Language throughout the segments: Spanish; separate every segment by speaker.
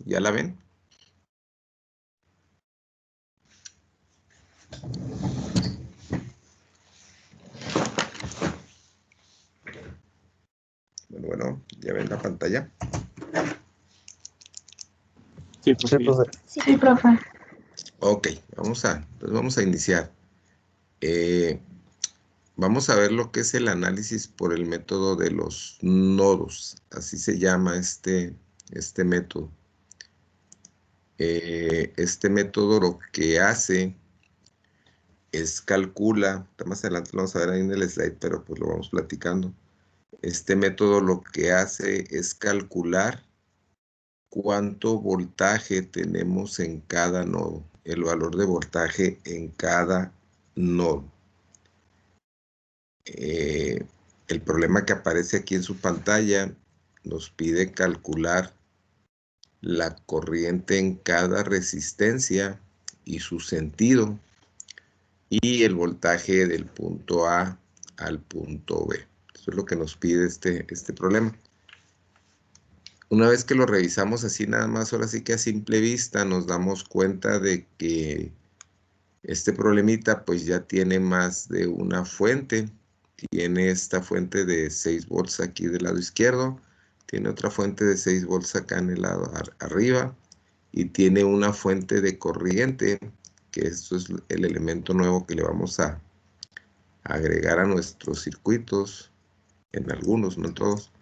Speaker 1: ¿Ya la ven? Bueno, ¿ya ven la pantalla?
Speaker 2: Sí, profe.
Speaker 3: Sí, profe.
Speaker 1: Ok, vamos a iniciar. Vamos a ver lo que es el análisis por el método de los nodos. Así se llama este método. Este método lo que hace es calcula, más adelante lo vamos a ver ahí en el slide, pero pues lo vamos platicando. Este método lo que hace es calcular cuánto voltaje tenemos en cada nodo, el valor de voltaje en cada nodo. El problema que aparece aquí en su pantalla nos pide calcular la corriente en cada resistencia y su sentido y el voltaje del punto A al punto B. Eso es lo que nos pide este problema. Una vez que lo revisamos así nada más, ahora sí que a simple vista nos damos cuenta de que este problemita pues ya tiene más de una fuente. Tiene esta fuente de 6 volts aquí del lado izquierdo, tiene otra fuente de 6 volts acá en el lado arriba y tiene una fuente de corriente, que esto es el elemento nuevo que le vamos a agregar a nuestros circuitos, en algunos, no en todos.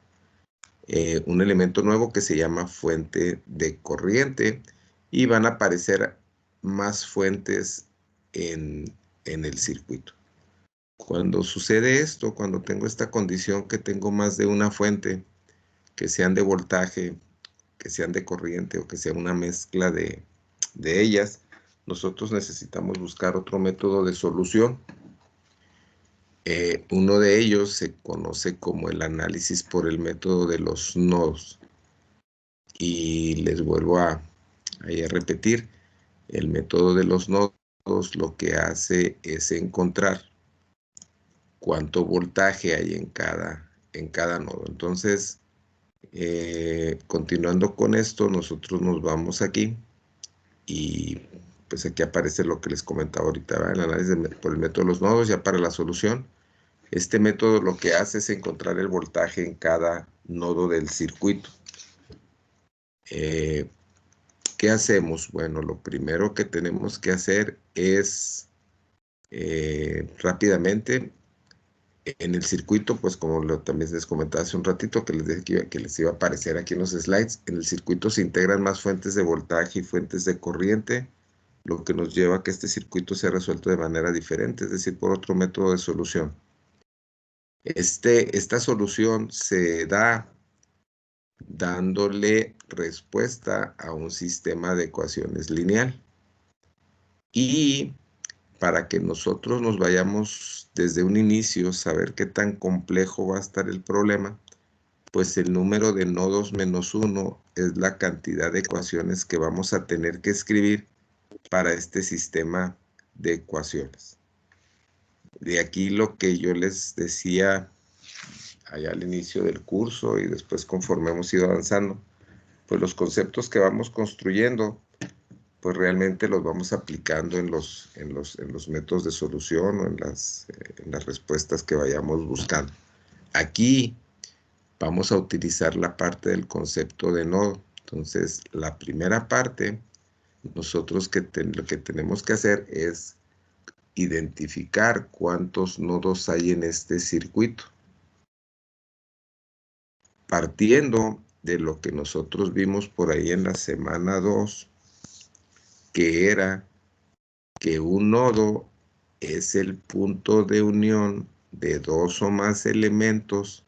Speaker 1: Un elemento nuevo que se llama fuente de corriente y van a aparecer más fuentes en el circuito. Cuando sucede esto, cuando tengo esta condición que tengo más de una fuente, que sean de voltaje, que sean de corriente o que sea una mezcla de ellas, nosotros necesitamos buscar otro método de solución. Uno de ellos se conoce como el análisis por el método de los nodos. Y les vuelvo a repetir, el método de los nodos lo que hace es encontrar cuánto voltaje hay en cada nodo. Entonces, continuando con esto, nosotros nos vamos aquí y pues aquí aparece lo que les comentaba ahorita, ¿verdad? El análisis por el método de los nodos. Ya para la solución, este método lo que hace es encontrar el voltaje en cada nodo del circuito. ¿Qué hacemos? Bueno, lo primero que tenemos que hacer es rápidamente en el circuito, pues como también les comentaba hace un ratito, que les dije que les iba a aparecer aquí en los slides, en el circuito se integran más fuentes de voltaje y fuentes de corriente, lo que nos lleva a que este circuito sea resuelto de manera diferente, es decir, por otro método de solución. Esta solución se da dándole respuesta a un sistema de ecuaciones lineal. Y para que nosotros nos vayamos desde un inicio, saber qué tan complejo va a estar el problema, pues el número de nodos menos 1 es la cantidad de ecuaciones que vamos a tener que escribir para este sistema de ecuaciones. De aquí lo que yo les decía allá al inicio del curso y después conforme hemos ido avanzando, pues los conceptos que vamos construyendo, pues realmente los vamos aplicando en los métodos de solución o en las respuestas que vayamos buscando. Aquí vamos a utilizar la parte del concepto de nodo. Entonces, la primera parte, nosotros lo que tenemos que hacer es identificar cuántos nodos hay en este circuito. Partiendo de lo que nosotros vimos por ahí en la semana 2, que era que un nodo es el punto de unión de dos o más elementos,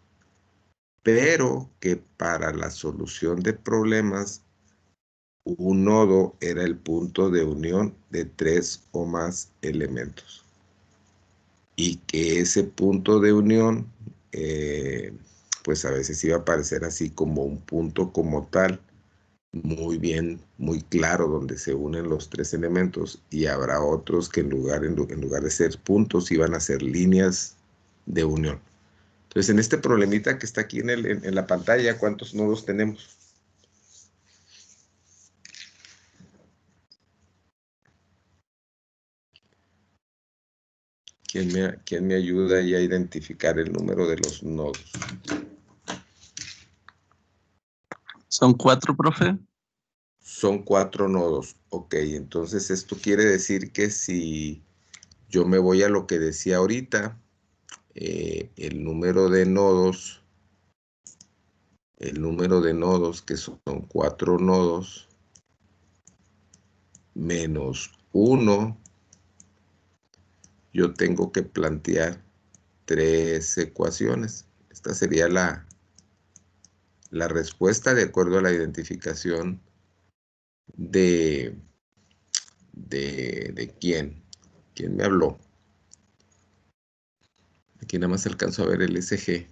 Speaker 1: pero que para la solución de problemas, un nodo era el punto de unión de 3 o más elementos. Y que ese punto de unión, pues a veces iba a aparecer así como un punto como tal, muy bien, muy claro, donde se unen los 3 elementos, y habrá otros que en lugar de ser puntos iban a ser líneas de unión. Entonces, en este problemita que está aquí en la pantalla, ¿cuántos nodos tenemos? ¿Quién me ayuda ahí a identificar el número de los nodos?
Speaker 2: ¿Son 4, profe?
Speaker 1: Son 4 nodos. Ok, entonces esto quiere decir que si yo me voy a lo que decía ahorita, el número de nodos que son 4 nodos menos 1, yo tengo que plantear 3 ecuaciones. Esta sería la respuesta de acuerdo a la identificación de quién. ¿Quién me habló? Aquí nada más alcanzo a ver el SG.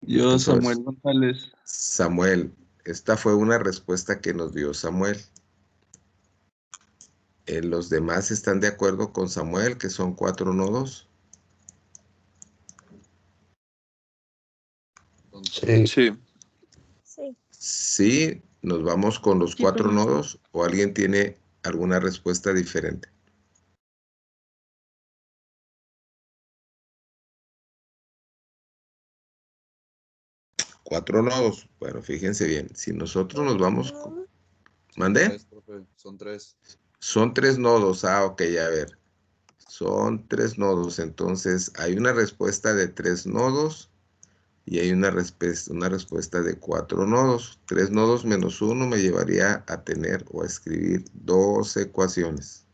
Speaker 2: Yo, Samuel González.
Speaker 1: Samuel, esta fue una respuesta que nos dio Samuel. ¿Los demás están de acuerdo con Samuel, que son 4 nodos?
Speaker 2: Sí. Sí.
Speaker 1: Sí, nos vamos con los 4 nodos, o alguien tiene alguna respuesta diferente. Cuatro nodos. Bueno, fíjense bien. Si nosotros nos vamos... ¿Mandé?
Speaker 3: Son 3.
Speaker 1: Son 3 nodos. Ah, ok, a ver. Son 3 nodos. Entonces, hay una respuesta de 3 nodos y hay una respuesta de 4 nodos. 3 nodos menos 1 me llevaría a tener o a escribir 2 ecuaciones.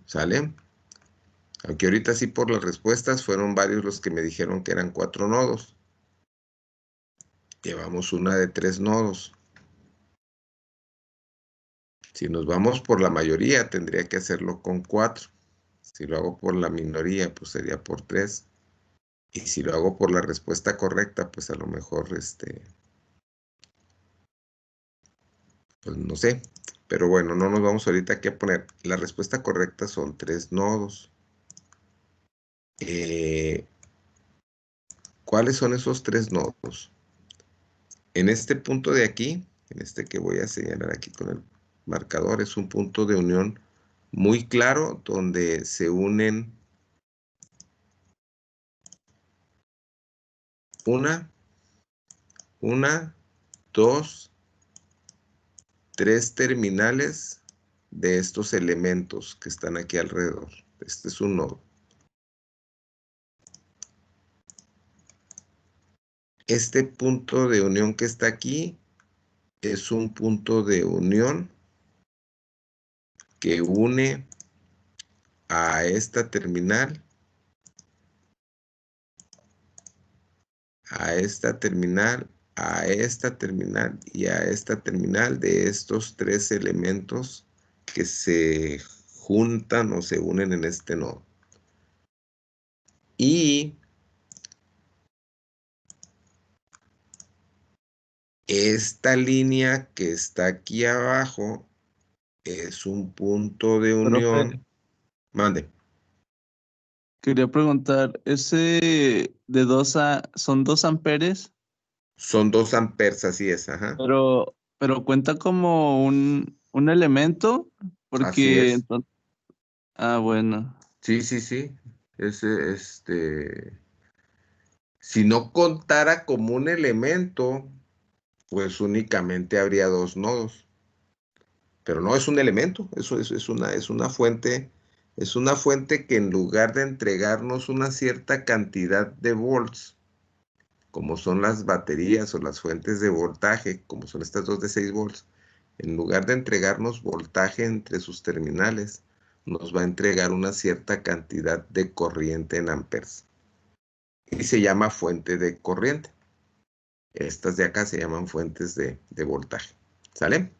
Speaker 1: ¿Sale? Aunque ahorita sí por las respuestas fueron varios los que me dijeron que eran 4 nodos. Llevamos una de 3 nodos. Si nos vamos por la mayoría, tendría que hacerlo con 4. Si lo hago por la minoría, pues sería por 3. Y si lo hago por la respuesta correcta, pues a lo mejor, pues no sé. Pero bueno, no nos vamos ahorita aquí a poner. La respuesta correcta son 3 nodos. ¿Cuáles son esos 3 nodos? En este punto de aquí, en este que voy a señalar aquí con el marcador, es un punto de unión muy claro donde se unen una, 2, 3 terminales de estos elementos que están aquí alrededor. Este es un nodo. Este punto de unión que está aquí es un punto de unión que une a esta terminal, a esta terminal, a esta terminal y a esta terminal de estos 3 elementos que se juntan o se unen en este nodo. Y esta línea que está aquí abajo es un punto de unión.
Speaker 2: Profe,
Speaker 1: Mande.
Speaker 2: quería preguntar, ¿ese de 2 son 2 amperes?
Speaker 1: Son 2 amperes, así es, ajá.
Speaker 2: Pero cuenta como un elemento,
Speaker 1: Así
Speaker 2: porque
Speaker 1: es.
Speaker 2: entonces, bueno.
Speaker 1: Sí, sí, sí. Si no contara como un elemento, pues únicamente habría 2 nodos. Pero no es un elemento, eso es una fuente. Es una fuente que en lugar de entregarnos una cierta cantidad de volts, como son las baterías o las fuentes de voltaje, como son estas 2 de 6 volts, en lugar de entregarnos voltaje entre sus terminales, nos va a entregar una cierta cantidad de corriente en amperes. Y se llama fuente de corriente. Estas de acá se llaman fuentes de voltaje. ¿Sale?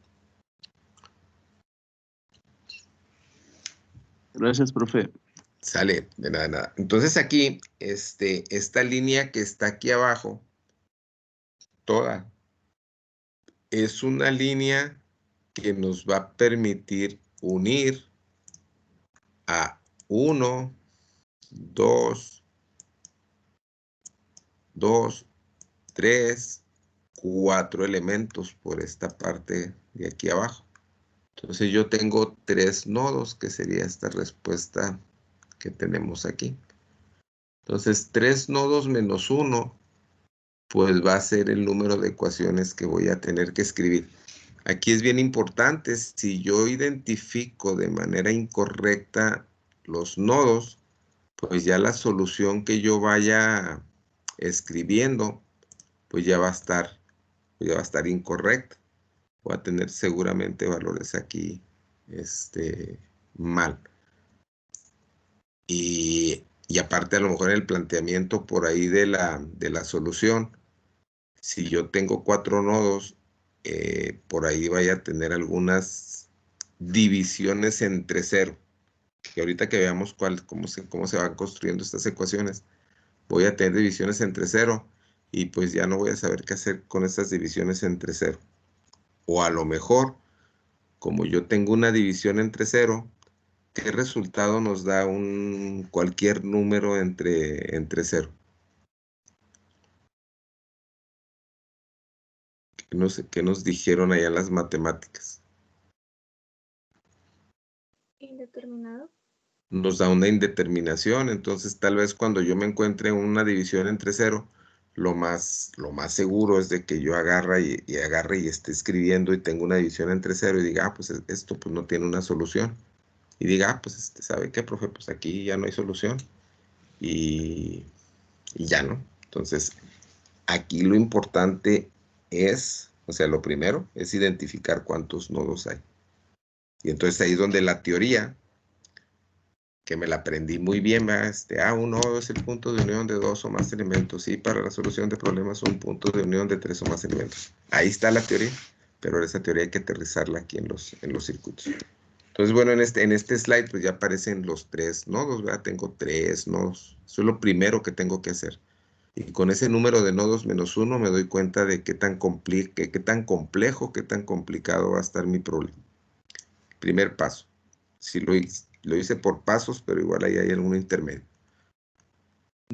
Speaker 2: Gracias, profe.
Speaker 1: Sale, de nada, nada. Entonces aquí, esta línea que está aquí abajo, toda, es una línea que nos va a permitir unir a 1, 2, 3, 4 elementos por esta parte de aquí abajo. Entonces yo tengo 3 nodos, que sería esta respuesta que tenemos aquí. Entonces 3 nodos menos 1, pues va a ser el número de ecuaciones que voy a tener que escribir. Aquí es bien importante, si yo identifico de manera incorrecta los nodos, pues ya la solución que yo vaya escribiendo, pues ya va a estar incorrecta. Voy a tener seguramente valores aquí mal. Y aparte a lo mejor el planteamiento por ahí de la solución, si yo tengo 4 nodos, por ahí vaya a tener algunas divisiones entre 0. Que ahorita que veamos cómo se van construyendo estas ecuaciones, voy a tener divisiones entre 0 y pues ya no voy a saber qué hacer con estas divisiones entre 0. O a lo mejor, como yo tengo una división entre 0, ¿qué resultado nos da cualquier número entre 0? ¿Qué nos dijeron allá en las matemáticas?
Speaker 3: Indeterminado.
Speaker 1: Nos da una indeterminación, entonces tal vez cuando yo me encuentre una división entre 0, lo más seguro es de que yo agarre y esté escribiendo y tengo una división entre 0 y diga, pues esto pues no tiene una solución. Y diga, pues ¿sabe qué, profe? Pues aquí ya no hay solución. Y ya no. Entonces, aquí lo importante es, o sea, lo primero es identificar cuántos nodos hay. Y entonces ahí es donde la teoría, que me la aprendí muy bien, un nodo es el punto de unión de 2 o más elementos, y para la solución de problemas un punto de unión de 3 o más elementos. Ahí está la teoría, pero esa teoría hay que aterrizarla aquí en los circuitos. Entonces, bueno, en este slide pues ya aparecen los 3 nodos, ¿verdad? Tengo 3 nodos. Eso es lo primero que tengo que hacer. Y con ese número de nodos menos 1 me doy cuenta de qué tan complejo, qué tan complicado va a estar mi problema. Primer paso. Sí lo hice por pasos, pero igual ahí hay algún intermedio.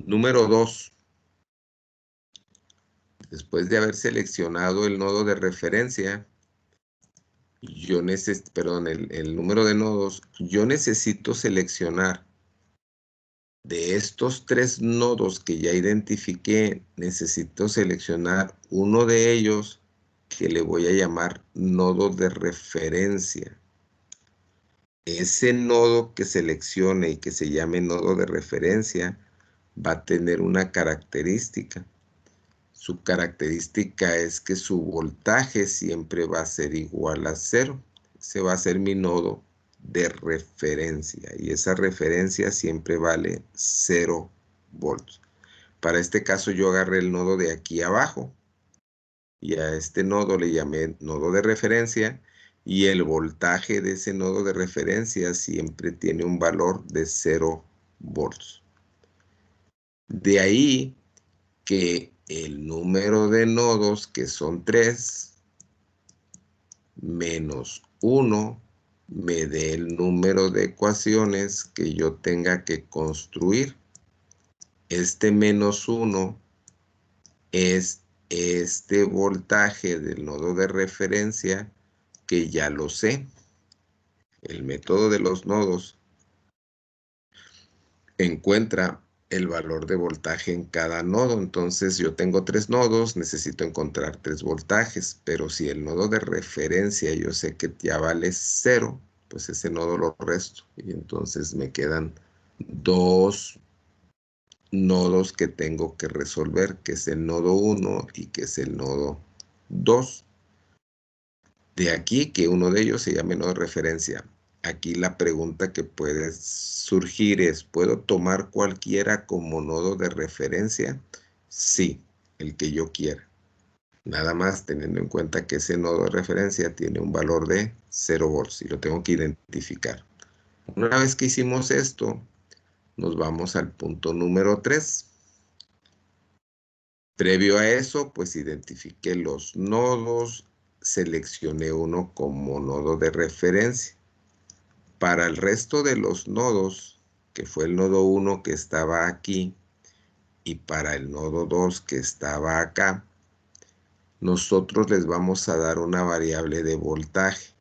Speaker 1: Número 2. Después de haber seleccionado el nodo de referencia, el número de nodos, yo necesito seleccionar de estos 3 nodos que ya identifiqué, necesito seleccionar uno de ellos que le voy a llamar nodo de referencia. Ese nodo que seleccione y que se llame nodo de referencia va a tener una característica. Su característica es que su voltaje siempre va a ser igual a 0. Ese va a ser mi nodo de referencia y esa referencia siempre vale 0 volts. Para este caso yo agarré el nodo de aquí abajo y a este nodo le llamé nodo de referencia y el voltaje de ese nodo de referencia siempre tiene un valor de 0 volts. De ahí que el número de nodos, que son 3, menos 1, me dé el número de ecuaciones que yo tenga que construir. Este menos 1 es este voltaje del nodo de referencia que ya lo sé. El método de los nodos encuentra el valor de voltaje en cada nodo. Entonces yo tengo 3 nodos, necesito encontrar 3 voltajes, pero si el nodo de referencia yo sé que ya vale 0, pues ese nodo lo resto y entonces me quedan 2 nodos que tengo que resolver, que es el nodo 1 y que es el nodo 2. De aquí que uno de ellos se llame nodo de referencia. Aquí la pregunta que puede surgir es, ¿puedo tomar cualquiera como nodo de referencia? Sí, el que yo quiera. Nada más teniendo en cuenta que ese nodo de referencia tiene un valor de 0 volts y lo tengo que identificar. Una vez que hicimos esto, nos vamos al punto número 3. Previo a eso, pues identifiqué los nodos, seleccioné uno como nodo de referencia. Para el resto de los nodos, que fue el nodo 1 que estaba aquí, y para el nodo 2 que estaba acá, nosotros les vamos a dar una variable de voltaje.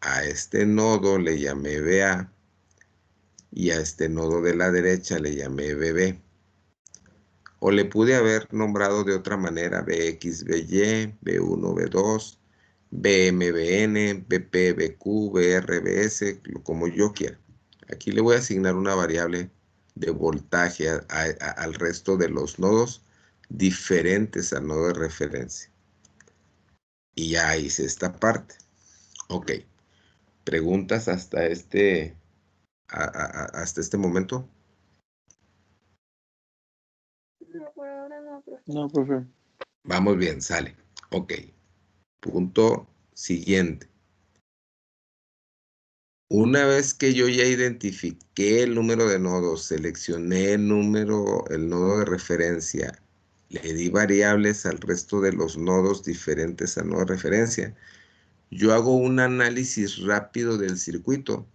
Speaker 1: A este nodo le llamé BA y a este nodo de la derecha le llamé BB. O le pude haber nombrado de otra manera BX, BY, B1, B2, BM, BN, BP, BQ, BR, BS, como yo quiera. Aquí le voy a asignar una variable de voltaje al resto de los nodos diferentes al nodo de referencia. Y ya hice esta parte. Ok. ¿Preguntas hasta este momento?
Speaker 3: No, por ahora no, profe.
Speaker 2: No, profe.
Speaker 1: Vamos bien, sale. Ok. Punto siguiente. Una vez que yo ya identifiqué el número de nodos, seleccioné el nodo de referencia, le di variables al resto de los nodos diferentes al nodo de referencia, yo hago un análisis rápido del circuito,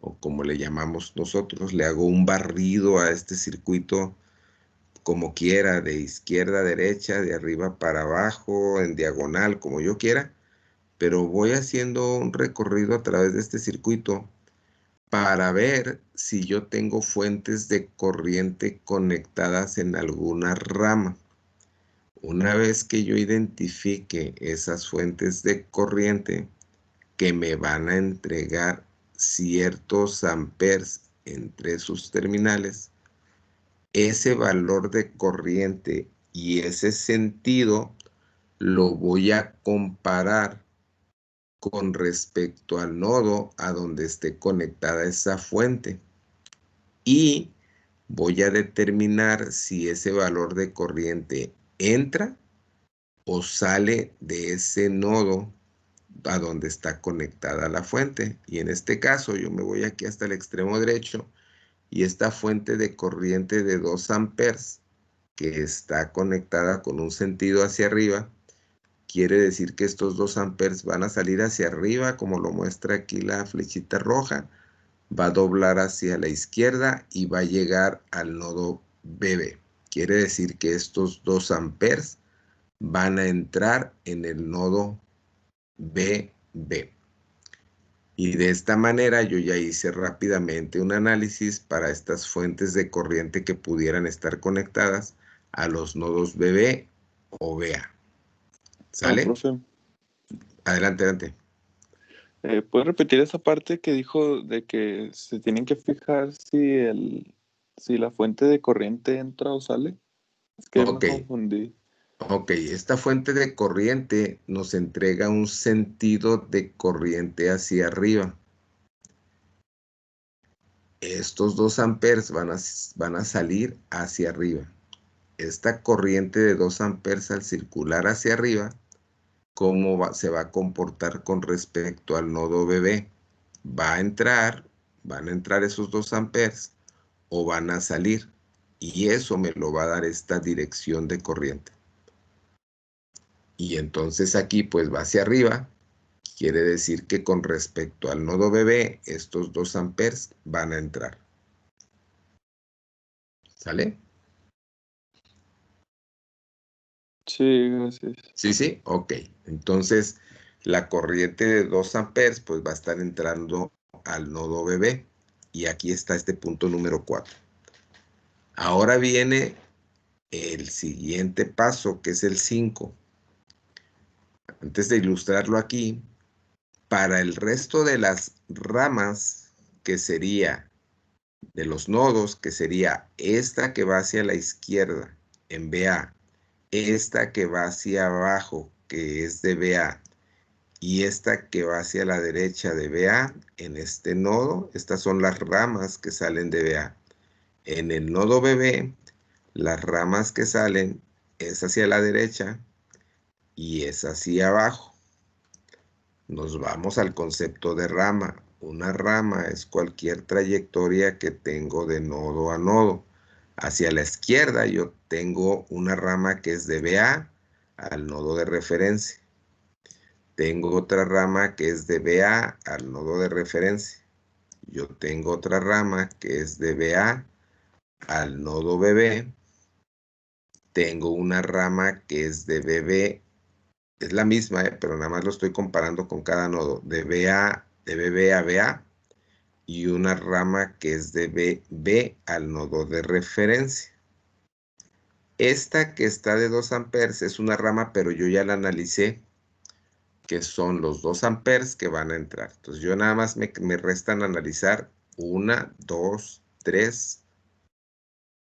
Speaker 1: o como le llamamos nosotros, le hago un barrido a este circuito como quiera, de izquierda a derecha, de arriba para abajo, en diagonal, como yo quiera, pero voy haciendo un recorrido a través de este circuito para ver si yo tengo fuentes de corriente conectadas en alguna rama. Una vez que yo identifique esas fuentes de corriente que me van a entregar ciertos amperes entre sus terminales, ese valor de corriente y ese sentido lo voy a comparar con respecto al nodo a donde esté conectada esa fuente. Y voy a determinar si ese valor de corriente entra o sale de ese nodo a donde está conectada la fuente. Y en este caso yo me voy aquí hasta el extremo derecho y esta fuente de corriente de 2 amperes que está conectada con un sentido hacia arriba, quiere decir que estos 2 amperes van a salir hacia arriba, como lo muestra aquí la flechita roja, va a doblar hacia la izquierda y va a llegar al nodo BB. Quiere decir que estos 2 amperes van a entrar en el nodo BB. Y de esta manera yo ya hice rápidamente un análisis para estas fuentes de corriente que pudieran estar conectadas a los nodos BB o BA. ¿Sale?
Speaker 4: Profe,
Speaker 1: Adelante, adelante.
Speaker 4: ¿puede repetir esa parte que dijo de que se tienen que fijar si la fuente de corriente entra o sale? Es que
Speaker 1: Ok.
Speaker 4: me confundí.
Speaker 1: Ok, esta fuente de corriente nos entrega un sentido de corriente hacia arriba. Estos 2 amperes van a salir hacia arriba. Esta corriente de 2 amperes al circular hacia arriba, ¿cómo se va a comportar con respecto al nodo BB? Van a entrar esos 2 amperes o van a salir. Y eso me lo va a dar esta dirección de corriente. Y entonces aquí pues va hacia arriba. Quiere decir que con respecto al nodo BB, estos 2 amperes van a entrar. ¿Sale?
Speaker 4: Sí, gracias.
Speaker 1: Sí, sí, ok. Entonces, la corriente de 2 amperes pues va a estar entrando al nodo BB. Y aquí está este punto número 4. Ahora viene el siguiente paso, que es el 5. Antes de ilustrarlo aquí, para el resto de las ramas, que sería de los nodos, que sería esta que va hacia la izquierda en BA, esta que va hacia abajo, que es de BA, y esta que va hacia la derecha de BA, en este nodo, estas son las ramas que salen de BA. En el nodo BB, las ramas que salen es hacia la derecha y es hacia abajo. Nos vamos al concepto de rama. Una rama es cualquier trayectoria que tengo de nodo a nodo. Hacia la izquierda yo tengo una rama que es de BA al nodo de referencia. Tengo otra rama que es de BA al nodo de referencia. Yo tengo otra rama que es de BA al nodo BB. Tengo una rama que es de BB es la misma, pero nada más lo estoy comparando con cada nodo, de BB a BA, y una rama que es de BB al nodo de referencia. Esta que está de 2 amperes es una rama, pero yo ya la analicé, que son los 2 amperes que van a entrar. Entonces yo nada más me restan analizar 1, 2, 3,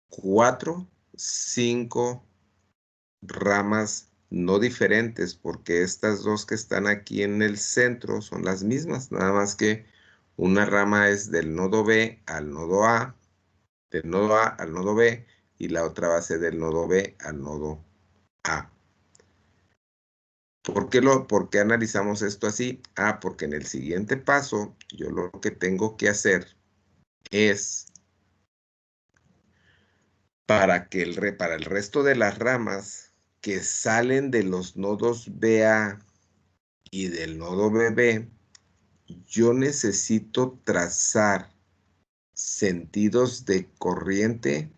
Speaker 1: 4, 5 ramas no diferentes, porque estas dos que están aquí en el centro son las mismas, nada más que una rama es del nodo B al nodo A, del nodo A al nodo B, y la otra va a ser del nodo B al nodo A. ¿Por qué analizamos esto así? Porque en el siguiente paso, yo lo que tengo que hacer es, para el resto de las ramas que salen de los nodos BA y del nodo BB, yo necesito trazar sentidos de corriente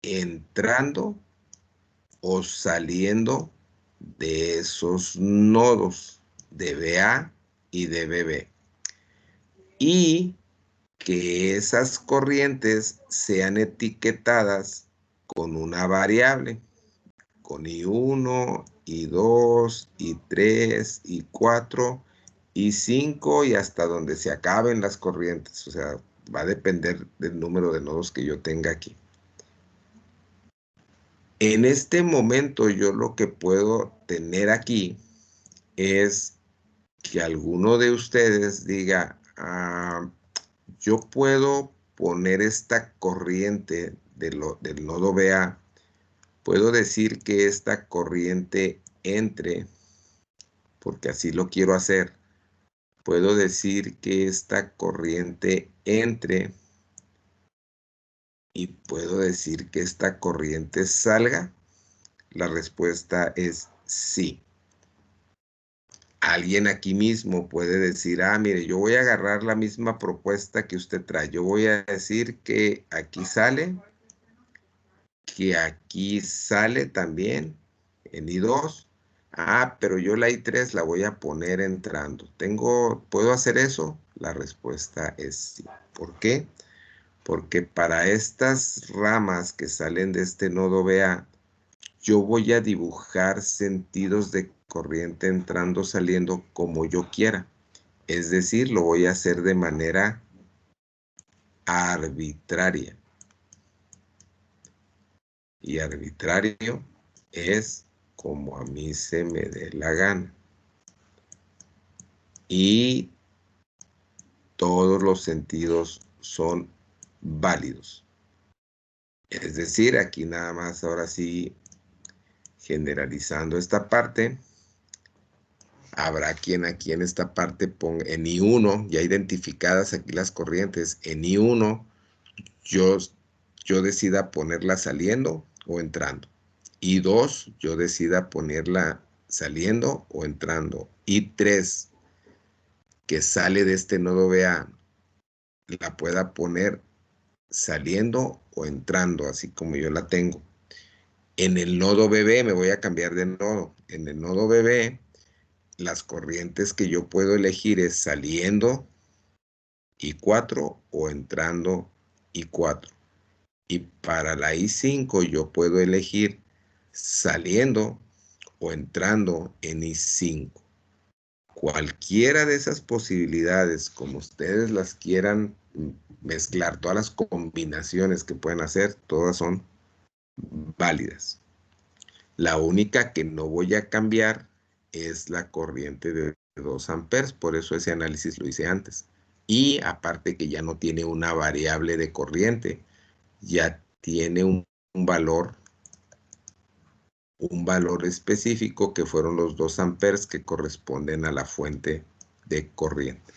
Speaker 1: entrando o saliendo de esos nodos de BA y de BB. Y que esas corrientes sean etiquetadas con una variable, con I1, I2, I3, I4, I5 y hasta donde se acaben las corrientes. O sea, va a depender del número de nodos que yo tenga aquí. En este momento yo lo que puedo tener aquí es que alguno de ustedes diga, yo puedo poner esta corriente del nodo BA, puedo decir que esta corriente entre, porque así lo quiero hacer, puedo decir que esta corriente entre y puedo decir que esta corriente salga. La respuesta es sí. Alguien aquí mismo puede decir, mire, yo voy a agarrar la misma propuesta que usted trae. Yo voy a decir que aquí sale también en I2. Pero yo la I3 la voy a poner entrando. ¿Puedo hacer eso? La respuesta es sí. ¿Por qué? Porque para estas ramas que salen de este nodo BA, yo voy a dibujar sentidos de corriente entrando, saliendo como yo quiera. Es decir, lo voy a hacer de manera arbitraria. Y arbitrario es como a mí se me dé la gana. Y todos los sentidos son válidos. Es decir, aquí nada más, ahora sí, generalizando esta parte, habrá quien aquí en esta parte ponga en I1, ya identificadas aquí las corrientes, en I1 yo decida ponerla saliendo o entrando. I2 yo decida ponerla saliendo o entrando. I3 que sale de este nodo BA la pueda poner saliendo o entrando, así como yo la tengo. En el nodo BB me voy a cambiar de nodo. En el nodo BB las corrientes que yo puedo elegir es saliendo I4 o entrando I4. Y para la I5 yo puedo elegir saliendo o entrando en I5. Cualquiera de esas posibilidades, como ustedes las quieran mezclar, todas las combinaciones que pueden hacer, todas son válidas. La única que no voy a cambiar es la corriente de 2 amperes, por eso ese análisis lo hice antes. Y aparte que ya no tiene una variable de corriente, ya tiene un valor específico que fueron los 2 amperes que corresponden a la fuente de corriente.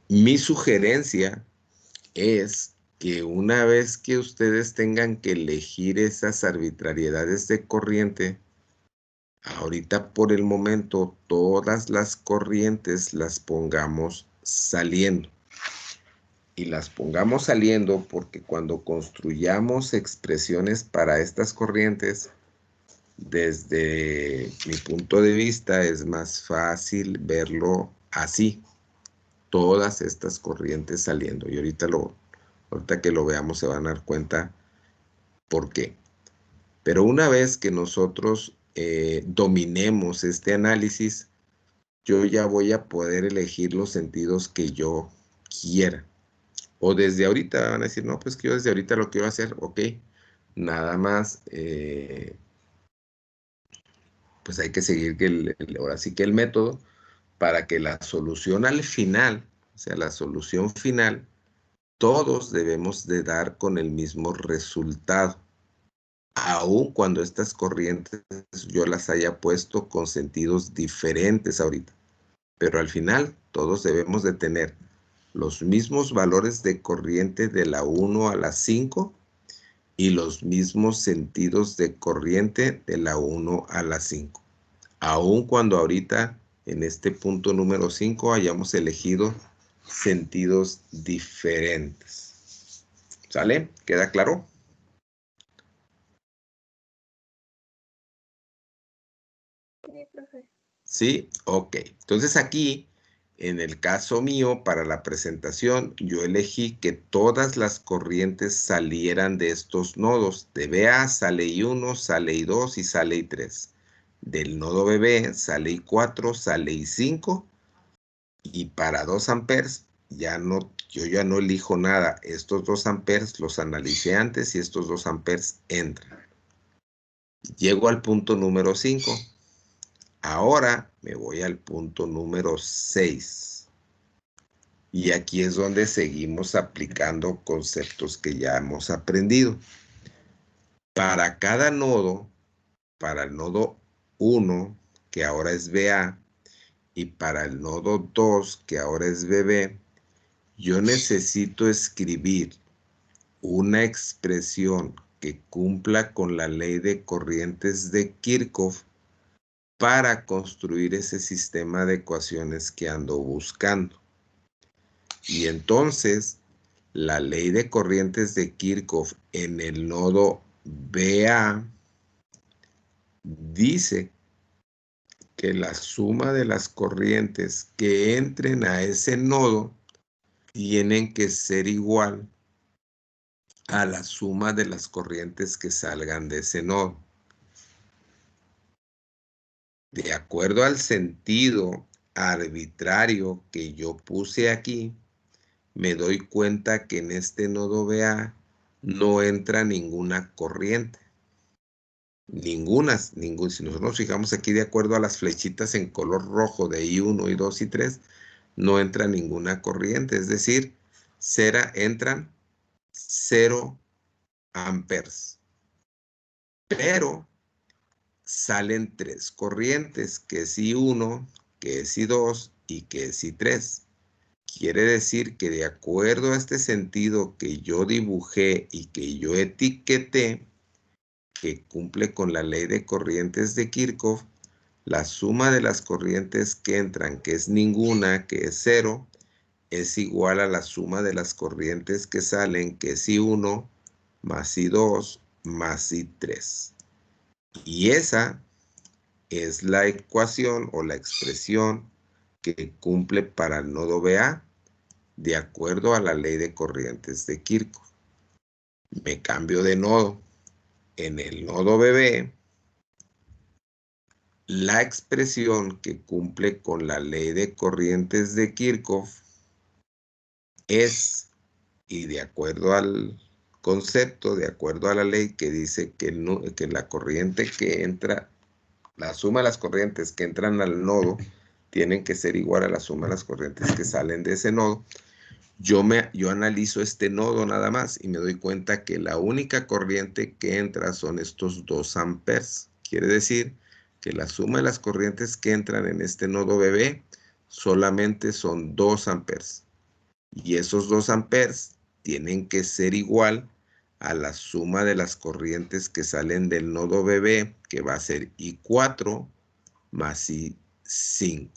Speaker 1: Mi sugerencia es que una vez que ustedes tengan que elegir esas arbitrariedades de corriente, ahorita por el momento todas las corrientes las pongamos saliendo. Y las pongamos saliendo porque cuando construyamos expresiones para estas corrientes, desde mi punto de vista es más fácil verlo así. Todas estas corrientes saliendo. Y ahorita que lo veamos se van a dar cuenta por qué. Pero una vez que nosotros dominemos este análisis, yo ya voy a poder elegir los sentidos que yo quiera. O desde ahorita van a decir, no, pues que yo desde ahorita lo quiero hacer, ok. Nada más, pues hay que seguir ahora sí que el método para que la solución al final, o sea, la solución final, todos debemos de dar con el mismo resultado. Aun cuando estas corrientes yo las haya puesto con sentidos diferentes ahorita. Pero al final todos debemos de tener los mismos valores de corriente de la 1 a la 5 y los mismos sentidos de corriente de la 1 a la 5. Aun cuando ahorita en este punto número 5 hayamos elegido sentidos diferentes. ¿Sale? ¿Queda claro?
Speaker 3: Sí, profe.
Speaker 1: Sí, ok. Entonces aquí, en el caso mío, para la presentación, yo elegí que todas las corrientes salieran de estos nodos. De BA sale I1, sale I2 y sale I3. Del nodo BB sale I4, sale I5. Y para 2 amperes, yo ya no elijo nada. Estos 2 amperes los analicé antes y estos 2 amperes entran. Llego al punto número 5. Ahora me voy al punto número 6. Y aquí es donde seguimos aplicando conceptos que ya hemos aprendido. Para cada nodo, para el nodo 1, que ahora es BA, y para el nodo 2, que ahora es BB, yo necesito escribir una expresión que cumpla con la ley de corrientes de Kirchhoff para construir ese sistema de ecuaciones que ando buscando. Y entonces, la ley de corrientes de Kirchhoff en el nodo BA dice que la suma de las corrientes que entren a ese nodo tienen que ser igual a la suma de las corrientes que salgan de ese nodo. De acuerdo al sentido arbitrario que yo puse aquí, me doy cuenta que en este nodo BA no entra ninguna corriente. Ninguna. Si nosotros nos fijamos aquí de acuerdo a las flechitas en color rojo de I1, I2 y 3, no entra ninguna corriente. Es decir, entran 0 amperes. Pero salen 3 corrientes, que es I1, que es I2 y que es I3. Quiere decir que de acuerdo a este sentido que yo dibujé y que yo etiqueté, que cumple con la ley de corrientes de Kirchhoff, la suma de las corrientes que entran, que es ninguna, que es 0, es igual a la suma de las corrientes que salen, que es I1 más I2 más I3. Y esa es la ecuación o la expresión que cumple para el nodo BA de acuerdo a la ley de corrientes de Kirchhoff. Me cambio de nodo. En el nodo BB, la expresión que cumple con la ley de corrientes de Kirchhoff es, y de acuerdo al concepto, de acuerdo a la ley que dice que la corriente que entra, la suma de las corrientes que entran al nodo tienen que ser igual a la suma de las corrientes que salen de ese nodo. Yo analizo este nodo nada más y me doy cuenta que la única corriente que entra son estos 2 amperes. Quiere decir que la suma de las corrientes que entran en este nodo BB solamente son 2 amperes. Y esos 2 amperes tienen que ser igual a la suma de las corrientes que salen del nodo BB, que va a ser I4 más I5.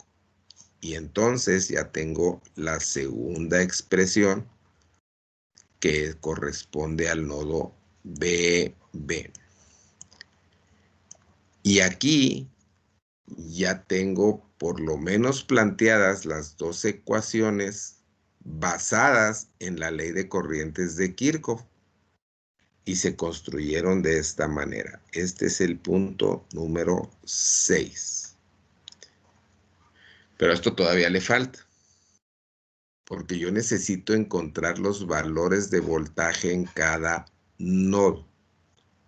Speaker 1: Y entonces ya tengo la segunda expresión que corresponde al nodo BB. Y aquí ya tengo por lo menos planteadas las dos ecuaciones basadas en la ley de corrientes de Kirchhoff y se construyeron de esta manera. Este es el punto número 6. Pero esto todavía le falta, porque yo necesito encontrar los valores de voltaje en cada nodo.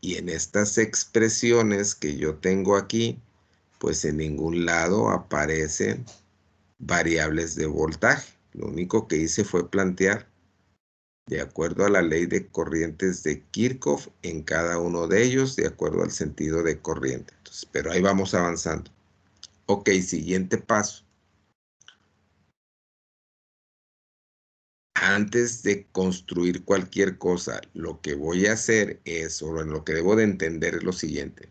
Speaker 1: Y en estas expresiones que yo tengo aquí, pues en ningún lado aparecen variables de voltaje. Lo único que hice fue plantear de acuerdo a la ley de corrientes de Kirchhoff en cada uno de ellos, de acuerdo al sentido de corriente. Entonces, pero ahí vamos avanzando. Ok, siguiente paso. Antes de construir cualquier cosa, lo que voy a hacer es, o en lo que debo de entender es lo siguiente.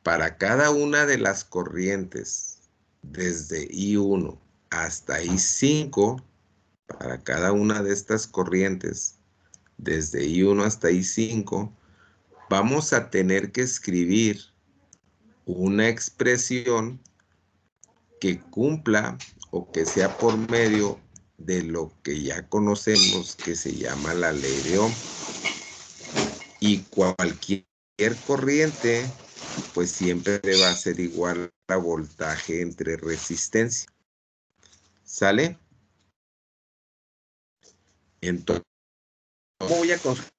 Speaker 1: Para cada una de las corrientes, desde I1 hasta I5, para cada una de estas corrientes, desde I1 hasta I5, vamos a tener que escribir una expresión que cumpla o que sea por medio de lo que ya conocemos que se llama la ley de Ohm. Y cualquier corriente, pues siempre va a ser igual a voltaje entre resistencia. ¿Sale? Entonces, voy a construir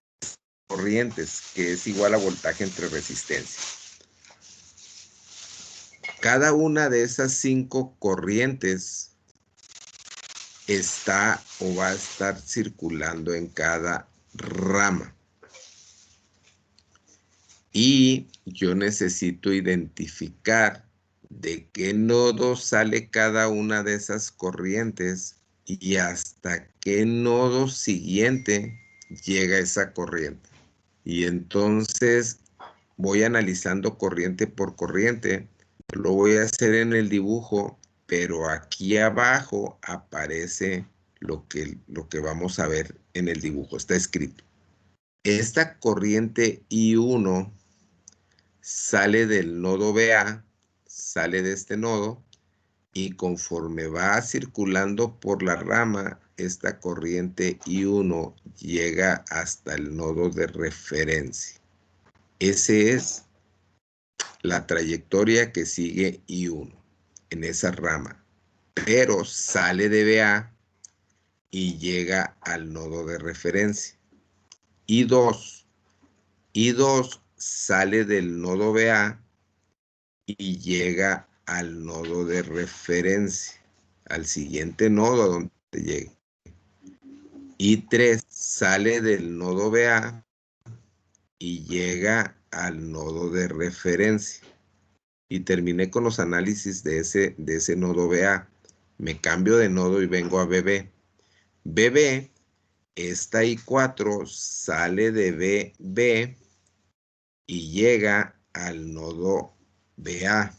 Speaker 1: corrientes que es igual a voltaje entre resistencia. Cada una de esas 5 corrientes está o va a estar circulando en cada rama. Y yo necesito identificar de qué nodo sale cada una de esas corrientes y hasta qué nodo siguiente llega esa corriente. Y entonces voy analizando corriente por corriente. Lo voy a hacer en el dibujo, pero aquí abajo aparece lo que vamos a ver en el dibujo. Está escrito. Esta corriente I1 sale del nodo BA, sale de este nodo, y conforme va circulando por la rama, esta corriente I1 llega hasta el nodo de referencia. Ese es la trayectoria que sigue I1 en esa rama, pero sale de BA y llega al nodo de referencia. I2 sale del nodo BA y llega al nodo de referencia, al siguiente nodo a donde llegue. I3 sale del nodo BA y llega al nodo de referencia. Y terminé con los análisis de ese nodo BA. Me cambio de nodo y vengo a BB. BB, esta I4 sale de BB y llega al nodo BA.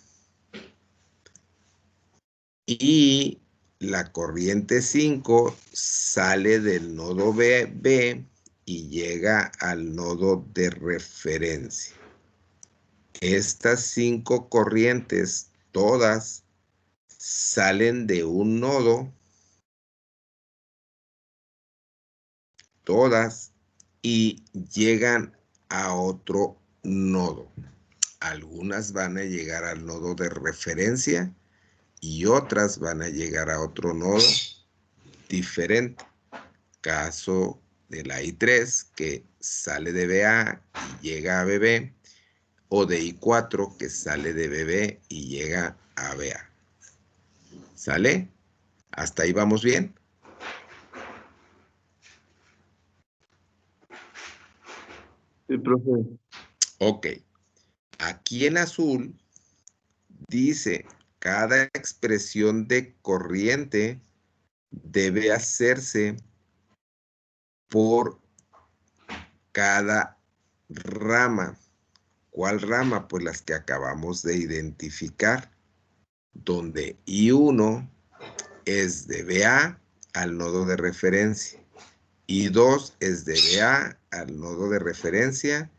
Speaker 1: Y la corriente 5 sale del nodo BB y llega al nodo de referencia. Estas 5 corrientes, todas, salen de un nodo, todas, y llegan a otro nodo. Algunas van a llegar al nodo de referencia y otras van a llegar a otro nodo diferente. Caso de la I3 que sale de BA y llega a BB, o de I4 que sale de BB y llega a BA. ¿Sale? ¿Hasta ahí vamos bien?
Speaker 2: Sí, profe.
Speaker 1: Ok. Aquí en azul dice, cada expresión de corriente debe hacerse por cada rama. ¿Cuál rama? Pues las que acabamos de identificar, donde I1 es de BA al nodo de referencia, I2 es de BA al nodo de referencia,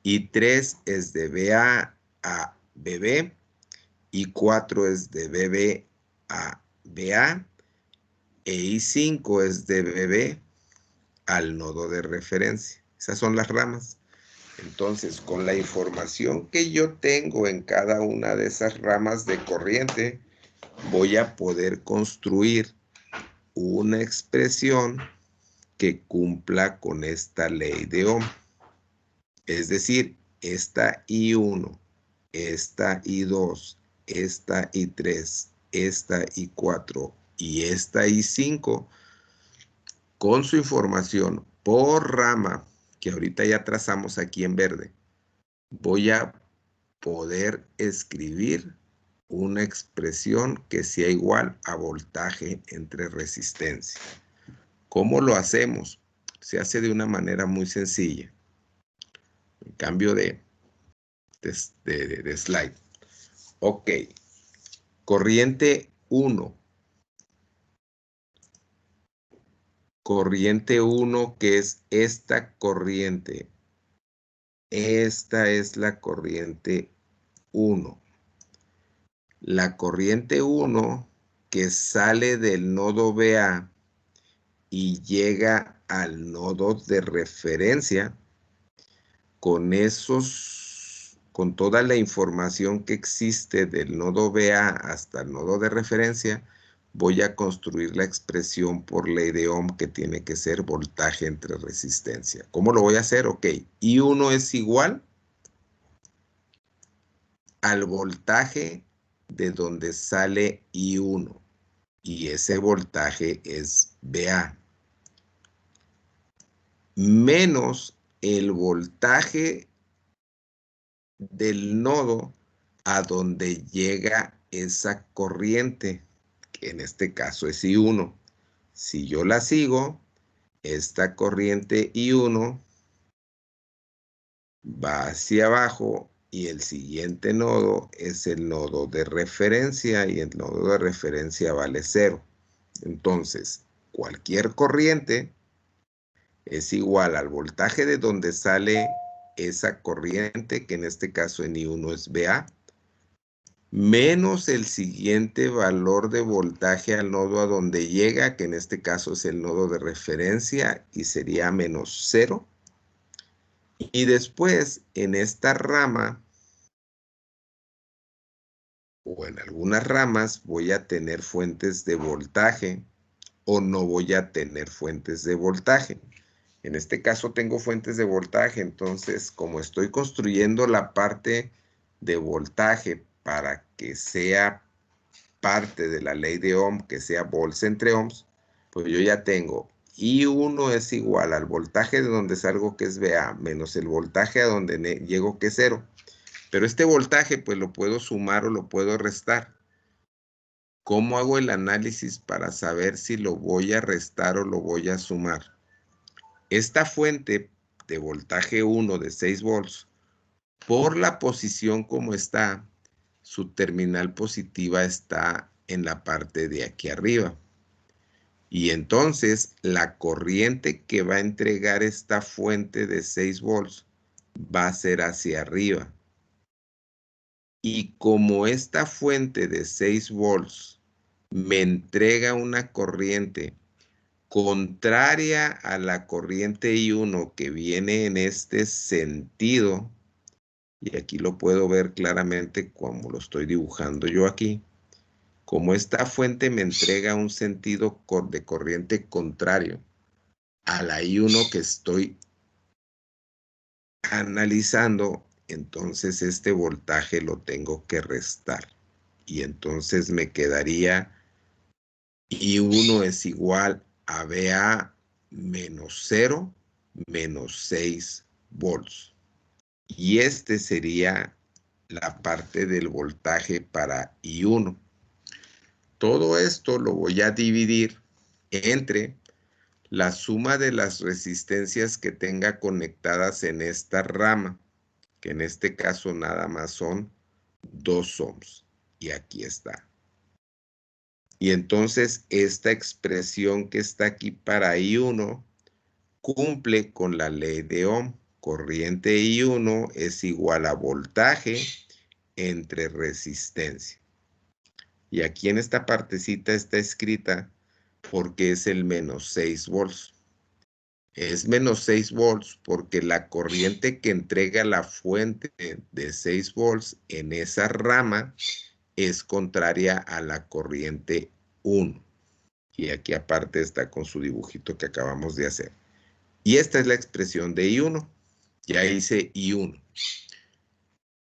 Speaker 1: I3 es de BA a BB, I4 es de BB a BA, e I5 es de BB al nodo de referencia. Esas son las ramas. Entonces, con la información que yo tengo en cada una de esas ramas de corriente, voy a poder construir una expresión que cumpla con esta ley de Ohm. Es decir, esta I1, esta I2, esta I3, esta I4 y esta I5, con su información por rama, que ahorita ya trazamos aquí en verde, voy a poder escribir una expresión que sea igual a voltaje entre resistencia. ¿Cómo lo hacemos? Se hace de una manera muy sencilla. En cambio de slide. Ok. Corriente 1. Corriente 1, que es esta corriente. Esta es la corriente 1. La corriente 1 que sale del nodo BA y llega al nodo de referencia, con toda la información que existe del nodo BA hasta el nodo de referencia, voy a construir la expresión por ley de Ohm que tiene que ser voltaje entre resistencia. ¿Cómo lo voy a hacer? Ok, I1 es igual al voltaje de donde sale I1 y ese voltaje es BA menos el voltaje del nodo a donde llega esa corriente, que en este caso es I1. Si yo la sigo, esta corriente I1 va hacia abajo y el siguiente nodo es el nodo de referencia y el nodo de referencia vale 0. Entonces, cualquier corriente es igual al voltaje de donde sale esa corriente, que en este caso en I1 es BA, menos el siguiente valor de voltaje al nodo a donde llega, que en este caso es el nodo de referencia y sería menos 0. Y después en esta rama, o en algunas ramas, voy a tener fuentes de voltaje o no voy a tener fuentes de voltaje. En este caso tengo fuentes de voltaje, entonces como estoy construyendo la parte de voltaje para que sea parte de la ley de Ohm, que sea volts entre ohms, pues yo ya tengo I1 es igual al voltaje de donde salgo, que es BA, menos el voltaje a donde llego, que es 0. Pero este voltaje pues lo puedo sumar o lo puedo restar. ¿Cómo hago el análisis para saber si lo voy a restar o lo voy a sumar? Esta fuente de voltaje 1 de 6 volts, por la posición como está, su terminal positiva está en la parte de aquí arriba. Y entonces la corriente que va a entregar esta fuente de 6 volts va a ser hacia arriba. Y como esta fuente de 6 volts me entrega una corriente contraria a la corriente I1 que viene en este sentido, y aquí lo puedo ver claramente como lo estoy dibujando yo aquí, como esta fuente me entrega un sentido de corriente contrario a la I1 que estoy analizando, entonces este voltaje lo tengo que restar. Y entonces me quedaría I1 es igual a BA menos 0 menos 6 volts. Y este sería la parte del voltaje para I1. Todo esto lo voy a dividir entre la suma de las resistencias que tenga conectadas en esta rama, que en este caso nada más son 2 ohms. Y aquí está. Y entonces esta expresión que está aquí para I1 cumple con la ley de Ohm. Corriente I1 es igual a voltaje entre resistencia. Y aquí en esta partecita está escrita porque es el menos 6 volts. Es menos 6 volts porque la corriente que entrega la fuente de 6 volts en esa rama es contraria a la corriente 1. Y aquí aparte está con su dibujito que acabamos de hacer. Y esta es la expresión de I1. Ya hice I1.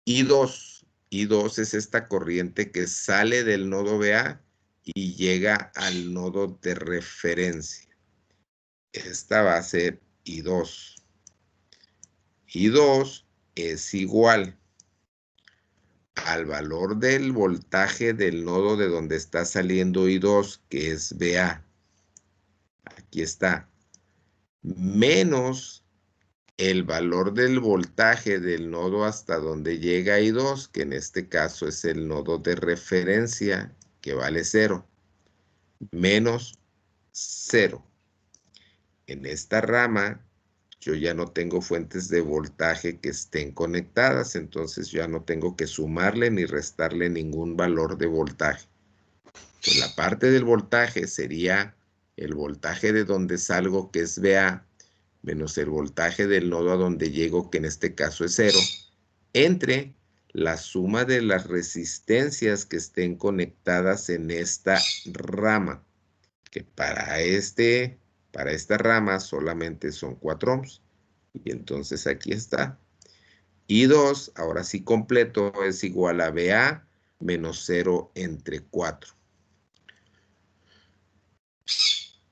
Speaker 1: I2. I2 es esta corriente que sale del nodo BA y llega al nodo de referencia. Esta va a ser I2. I2 es igual al valor del voltaje del nodo de donde está saliendo I2, que es BA. Aquí está. Menos el valor del voltaje del nodo hasta donde llega I2, que en este caso es el nodo de referencia, que vale 0. Menos 0. En esta rama, yo ya no tengo fuentes de voltaje que estén conectadas, entonces ya no tengo que sumarle ni restarle ningún valor de voltaje. Pues la parte del voltaje sería el voltaje de donde salgo, que es VA, menos el voltaje del nodo a donde llego, que en este caso es 0, entre la suma de las resistencias que estén conectadas en esta rama, que para esta rama solamente son 4 ohms. Y entonces aquí está. I2, ahora sí completo, es igual a VA menos 0 entre 4.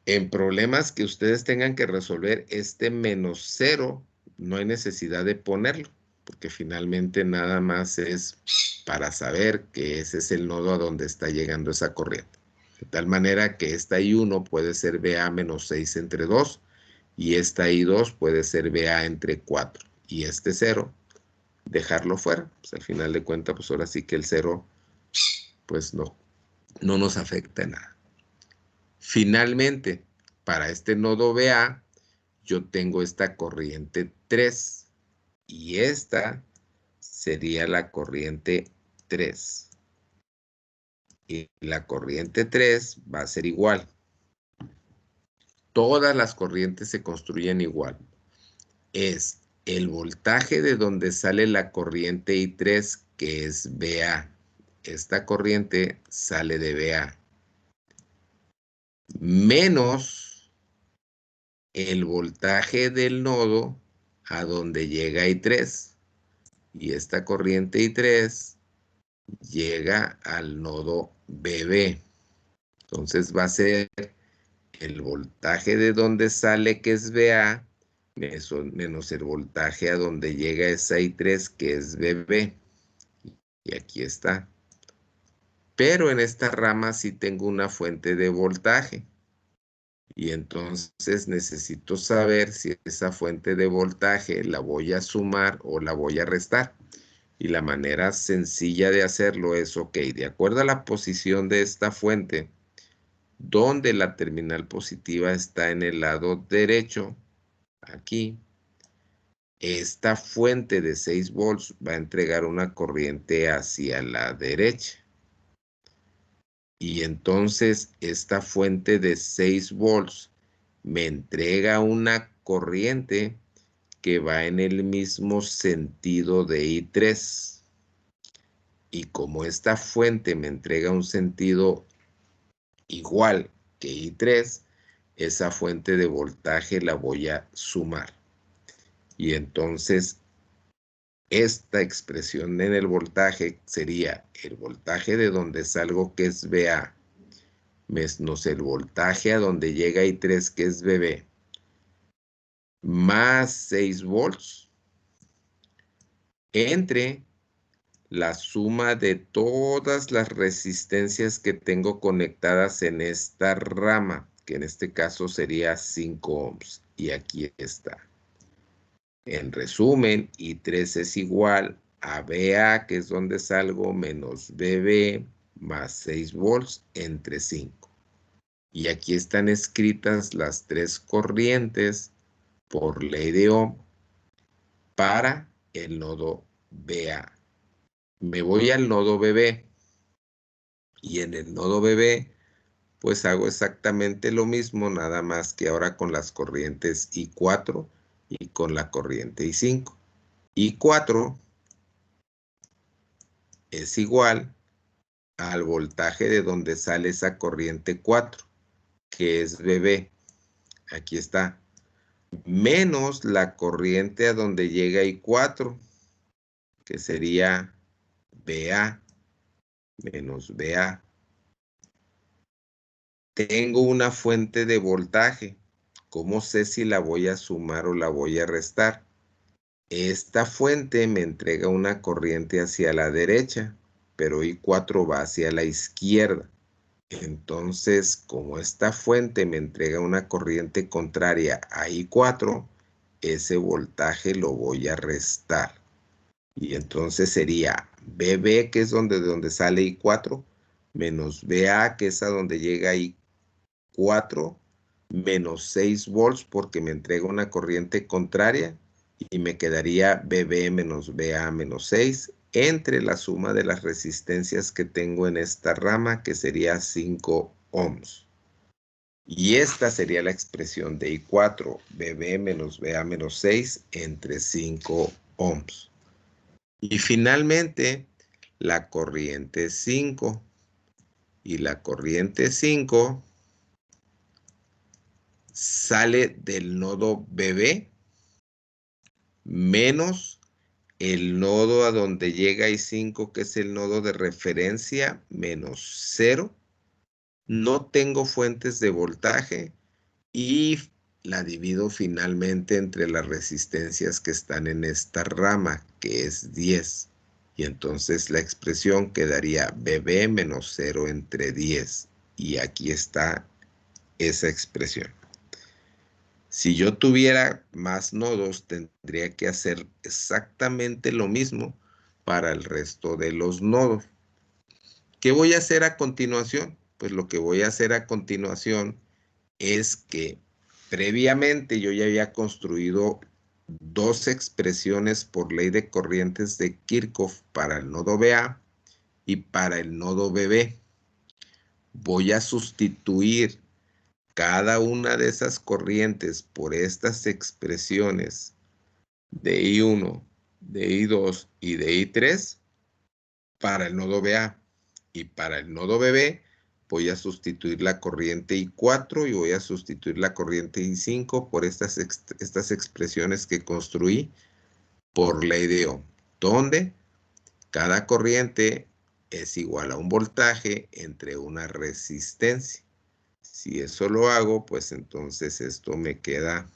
Speaker 1: En problemas que ustedes tengan que resolver este menos 0, no hay necesidad de ponerlo, porque finalmente nada más es para saber que ese es el nodo a donde está llegando esa corriente. De tal manera que esta I1 puede ser VA menos 6 entre 2, y esta I2 puede ser VA entre 4. Y este 0, dejarlo fuera. Pues al final de cuentas, pues ahora sí que el 0, pues no nos afecta en nada. Finalmente, para este nodo BA, yo tengo esta corriente 3. Y esta sería la corriente 3. Y la corriente 3 va a ser igual. Todas las corrientes se construyen igual. Es el voltaje de donde sale la corriente I3, que es VA. Esta corriente sale de VA. Menos el voltaje del nodo a donde llega I3. Y esta corriente I3 llega al nodo BB. Entonces va a ser el voltaje de donde sale, que es VA, menos el voltaje a donde llega esa I3, que es BB. Y aquí está. Pero en esta rama sí tengo una fuente de voltaje. Y entonces necesito saber si esa fuente de voltaje la voy a sumar o la voy a restar. Y la manera sencilla de hacerlo es, ok, de acuerdo a la posición de esta fuente, donde la terminal positiva está en el lado derecho, aquí, esta fuente de 6 volts va a entregar una corriente hacia la derecha. Y entonces esta fuente de 6 volts me entrega una corriente que va en el mismo sentido de I3. Y como esta fuente me entrega un sentido igual que I3, esa fuente de voltaje la voy a sumar. Y entonces esta expresión en el voltaje sería el voltaje de donde salgo, que es VA, menos el voltaje a donde llega I3, que es BB, más 6 volts, entre la suma de todas las resistencias que tengo conectadas en esta rama, que en este caso sería 5 ohms. Y aquí está. En resumen, I3 es igual a VA, que es donde salgo, menos BB, más 6 volts entre 5. Y aquí están escritas las 3 corrientes por ley de Ohm para el nodo BA. Me voy al nodo BB. Y en el nodo BB, pues hago exactamente lo mismo, nada más que ahora con las corrientes I4 y con la corriente I5. I4 es igual al voltaje de donde sale esa corriente 4, que es BB. Aquí está. Menos la corriente a donde llega I4, que sería BA, menos BA. Tengo una fuente de voltaje. ¿Cómo sé si la voy a sumar o la voy a restar? Esta fuente me entrega una corriente hacia la derecha, pero I4 va hacia la izquierda. Entonces, como esta fuente me entrega una corriente contraria a I4, ese voltaje lo voy a restar. Y entonces sería BB, que es de donde sale I4, menos BA, que es a donde llega I4, menos 6 volts, porque me entrega una corriente contraria, y me quedaría BB menos BA menos 6, entre la suma de las resistencias que tengo en esta rama, que sería 5 ohms. Y esta sería la expresión de I4, BB menos BA menos 6, entre 5 ohms. Y finalmente, la corriente 5. Y la corriente 5 sale del nodo BB menos el nodo a donde llega I5, que es el nodo de referencia, menos 0. No tengo fuentes de voltaje y la divido finalmente entre las resistencias que están en esta rama, que es 10. Y entonces la expresión quedaría BB menos 0 entre 10. Y aquí está esa expresión. Si yo tuviera más nodos, tendría que hacer exactamente lo mismo para el resto de los nodos. ¿Qué voy a hacer a continuación? Pues lo que voy a hacer a continuación es que previamente yo ya había construido dos expresiones por ley de corrientes de Kirchhoff para el nodo BA y para el nodo BB. Voy a sustituir cada una de esas corrientes por estas expresiones de I1, de I2 y de I3 para el nodo BA. Y para el nodo BB voy a sustituir la corriente I4 y voy a sustituir la corriente I5 por estas expresiones que construí por ley de Ohm, donde cada corriente es igual a un voltaje entre una resistencia. Si eso lo hago, pues entonces esto me queda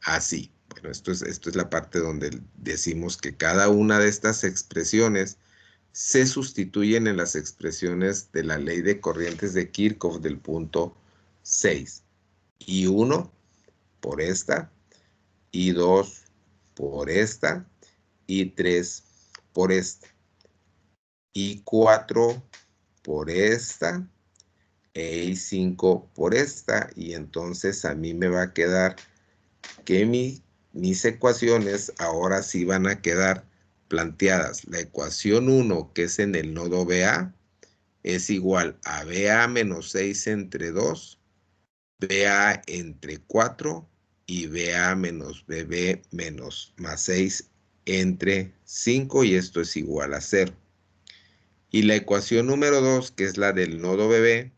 Speaker 1: así. Bueno, esto es la parte donde decimos que cada una de estas expresiones se sustituyen en las expresiones de la ley de corrientes de Kirchhoff del punto 6. I1 por esta, I2 por esta, I3 por esta, I4 por esta, e I5 por esta, y entonces a mí me va a quedar que mis ecuaciones ahora sí van a quedar planteadas. La ecuación 1, que es en el nodo BA, es igual a BA menos 6 entre 2, BA entre 4 y BA menos BB menos más 6 entre 5, y esto es igual a 0. Y la ecuación número 2, que es la del nodo BB,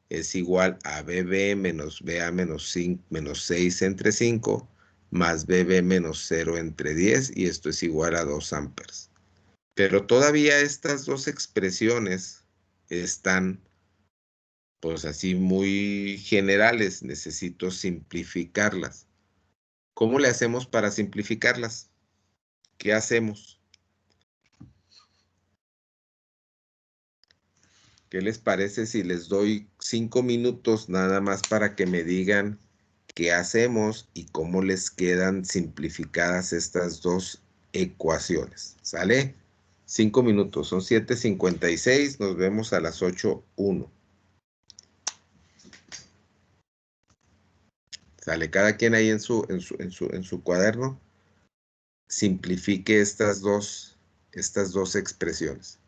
Speaker 1: es igual a BB menos BA menos 6 entre 5 más BB menos 0 entre 10, y esto es igual a 2 amperes. Pero todavía estas dos expresiones están pues así muy generales, necesito simplificarlas. ¿Cómo le hacemos para simplificarlas? ¿Qué hacemos? ¿Qué les parece si les doy 5 minutos nada más para que me digan qué hacemos y cómo les quedan simplificadas estas dos ecuaciones? ¿Sale? 5 minutos, son 7:56, nos vemos a las 8:01. Sale, cada quien ahí en su cuaderno, simplifique estas dos estas dos expresiones.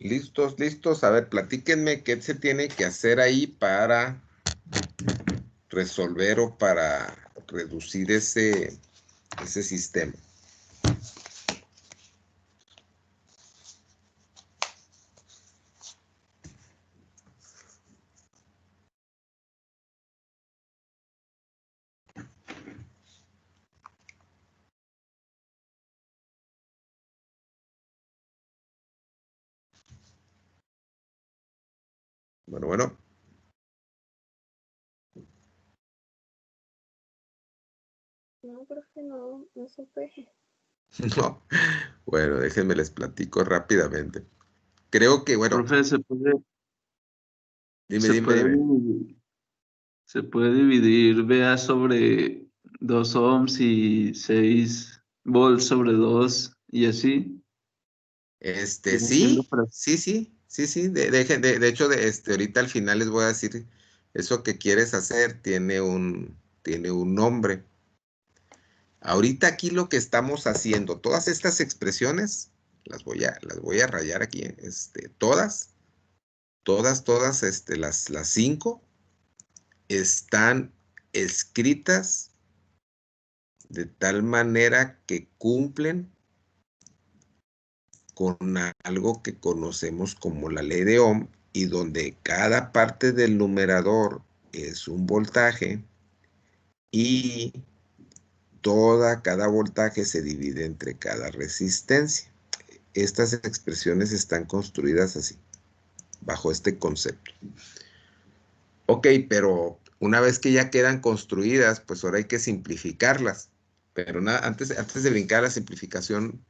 Speaker 1: Listos, listos. A ver, platíquenme qué se tiene que hacer ahí para resolver o para reducir ese sistema. Bueno.
Speaker 3: No, profe, no supe.
Speaker 1: No. Bueno, déjenme les platico rápidamente. Creo que, bueno.
Speaker 2: Profe, se puede
Speaker 1: Dime.
Speaker 2: se puede dividir VA sobre 2 ohms y 6 volts sobre 2 y así. Viene siendo
Speaker 1: Sí. De hecho, ahorita al final les voy a decir, eso que quieres hacer tiene un nombre. Ahorita aquí lo que estamos haciendo, todas estas expresiones, las voy a rayar aquí, todas, las 5 están escritas de tal manera que cumplen con algo que conocemos como la ley de Ohm, y donde cada parte del numerador es un voltaje y cada voltaje se divide entre cada resistencia. Estas expresiones están construidas así, bajo este concepto. Ok, pero una vez que ya quedan construidas, pues ahora hay que simplificarlas. Pero antes de brincar a la simplificación,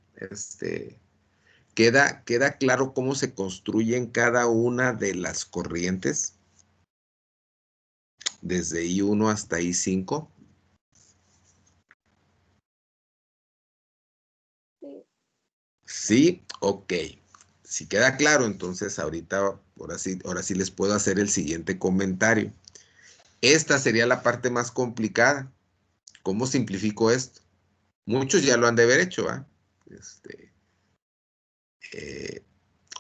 Speaker 1: ¿queda claro cómo se construyen cada una de las corrientes? Desde I1 hasta I5.
Speaker 3: Sí.
Speaker 1: Sí, ok. Si queda claro, entonces ahora sí les puedo hacer el siguiente comentario. Esta sería la parte más complicada. ¿Cómo simplifico esto? Muchos ya lo han de haber hecho, ¿va?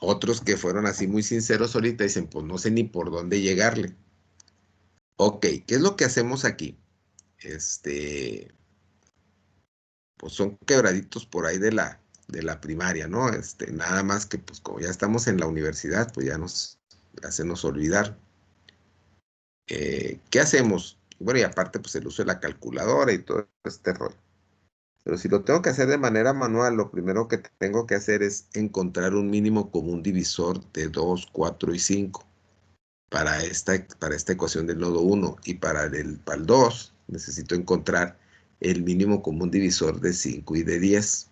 Speaker 1: Otros que fueron así muy sinceros ahorita dicen, pues no sé ni por dónde llegarle. Ok, ¿qué es lo que hacemos aquí? Pues son quebraditos por ahí de la primaria, ¿no? Nada más que pues como ya estamos en la universidad, pues ya nos hacemos olvidar. ¿Qué hacemos? Bueno, y aparte pues el uso de la calculadora y todo este rollo. Pero si lo tengo que hacer de manera manual, lo primero que tengo que hacer es encontrar un mínimo común divisor de 2, 4 y 5 para esta ecuación del nodo 1. Y para el 2 necesito encontrar el mínimo común divisor de 5 y de 10.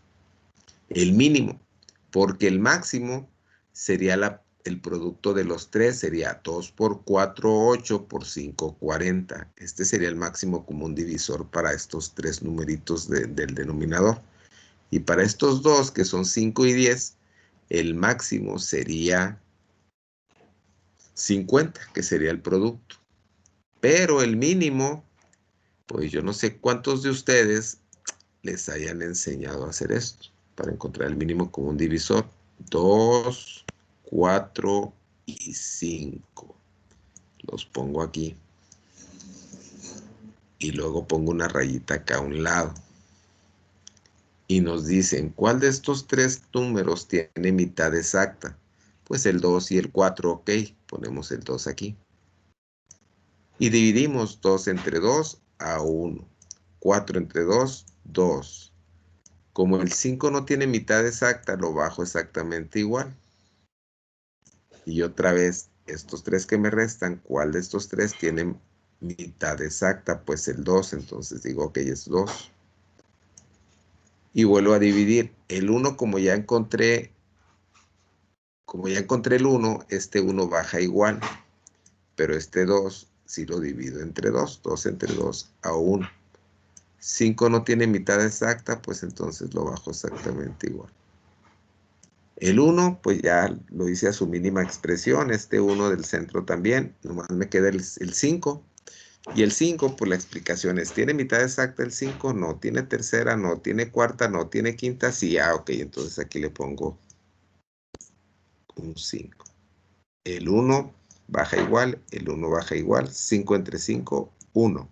Speaker 1: El mínimo, porque el máximo sería el producto de los tres, sería 2 por 4, 8 por 5, 40. Este sería el máximo común divisor para estos tres numeritos del denominador. Y para estos dos, que son 5 y 10, el máximo sería 50, que sería el producto. Pero el mínimo, pues yo no sé cuántos de ustedes les hayan enseñado a hacer esto, para encontrar el mínimo común divisor. 2, 4 y 5. Los pongo aquí. Y luego pongo una rayita acá a un lado. Y nos dicen, ¿cuál de estos tres números tiene mitad exacta? Pues el 2 y el 4, ok. Ponemos el 2 aquí. Y dividimos 2 entre 2 a 1. 4 entre 2, 2. Como el 5 no tiene mitad exacta, lo bajo exactamente igual. Y otra vez, estos tres que me restan, ¿cuál de estos tres tienen mitad exacta? Pues el 2, entonces digo, ok, es 2. Y vuelvo a dividir. El 1, como ya encontré el 1, este 1 baja igual. Pero este 2, si lo divido entre 2, 2 entre 2 a 1. 5 no tiene mitad exacta, pues entonces lo bajo exactamente igual. El 1, pues ya lo hice a su mínima expresión, este 1 del centro también, nomás me queda el 5. Y el 5, pues la explicación es, ¿tiene mitad exacta el 5? No. ¿Tiene tercera? No. ¿Tiene cuarta? No. ¿Tiene quinta? Sí. Ok, entonces aquí le pongo un 5. El 1 baja igual, el 1 baja igual, 5 entre 5, 1.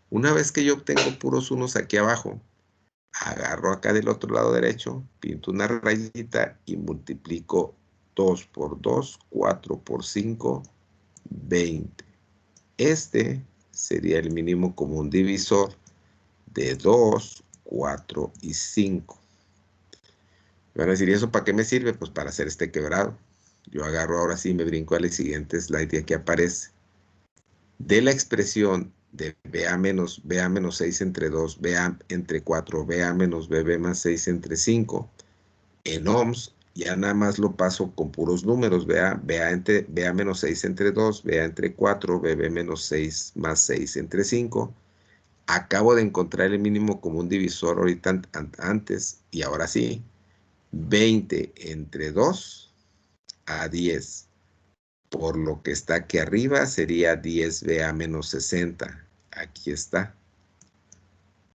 Speaker 1: Una vez que yo obtengo puros unos aquí abajo, agarro acá del otro lado derecho, pinto una rayita y multiplico 2 por 2, 4 por 5, 20. Este sería el mínimo común divisor de 2, 4 y 5. Me van a decir, ¿y eso para qué me sirve? Pues para hacer este quebrado. Yo agarro ahora sí, me brinco al siguiente slide y aquí aparece. De la expresión de BA menos 6 entre 2, BA entre 4, BA menos BB más 6 entre 5, en ohms, ya nada más lo paso con puros números, BA menos 6 entre 2, BA entre 4, BB menos 6 más 6 entre 5. Acabo de encontrar el mínimo común divisor ahorita antes, y ahora sí, 20 entre 2 a 10. Por lo que está aquí arriba sería 10 BA menos 60. Aquí está.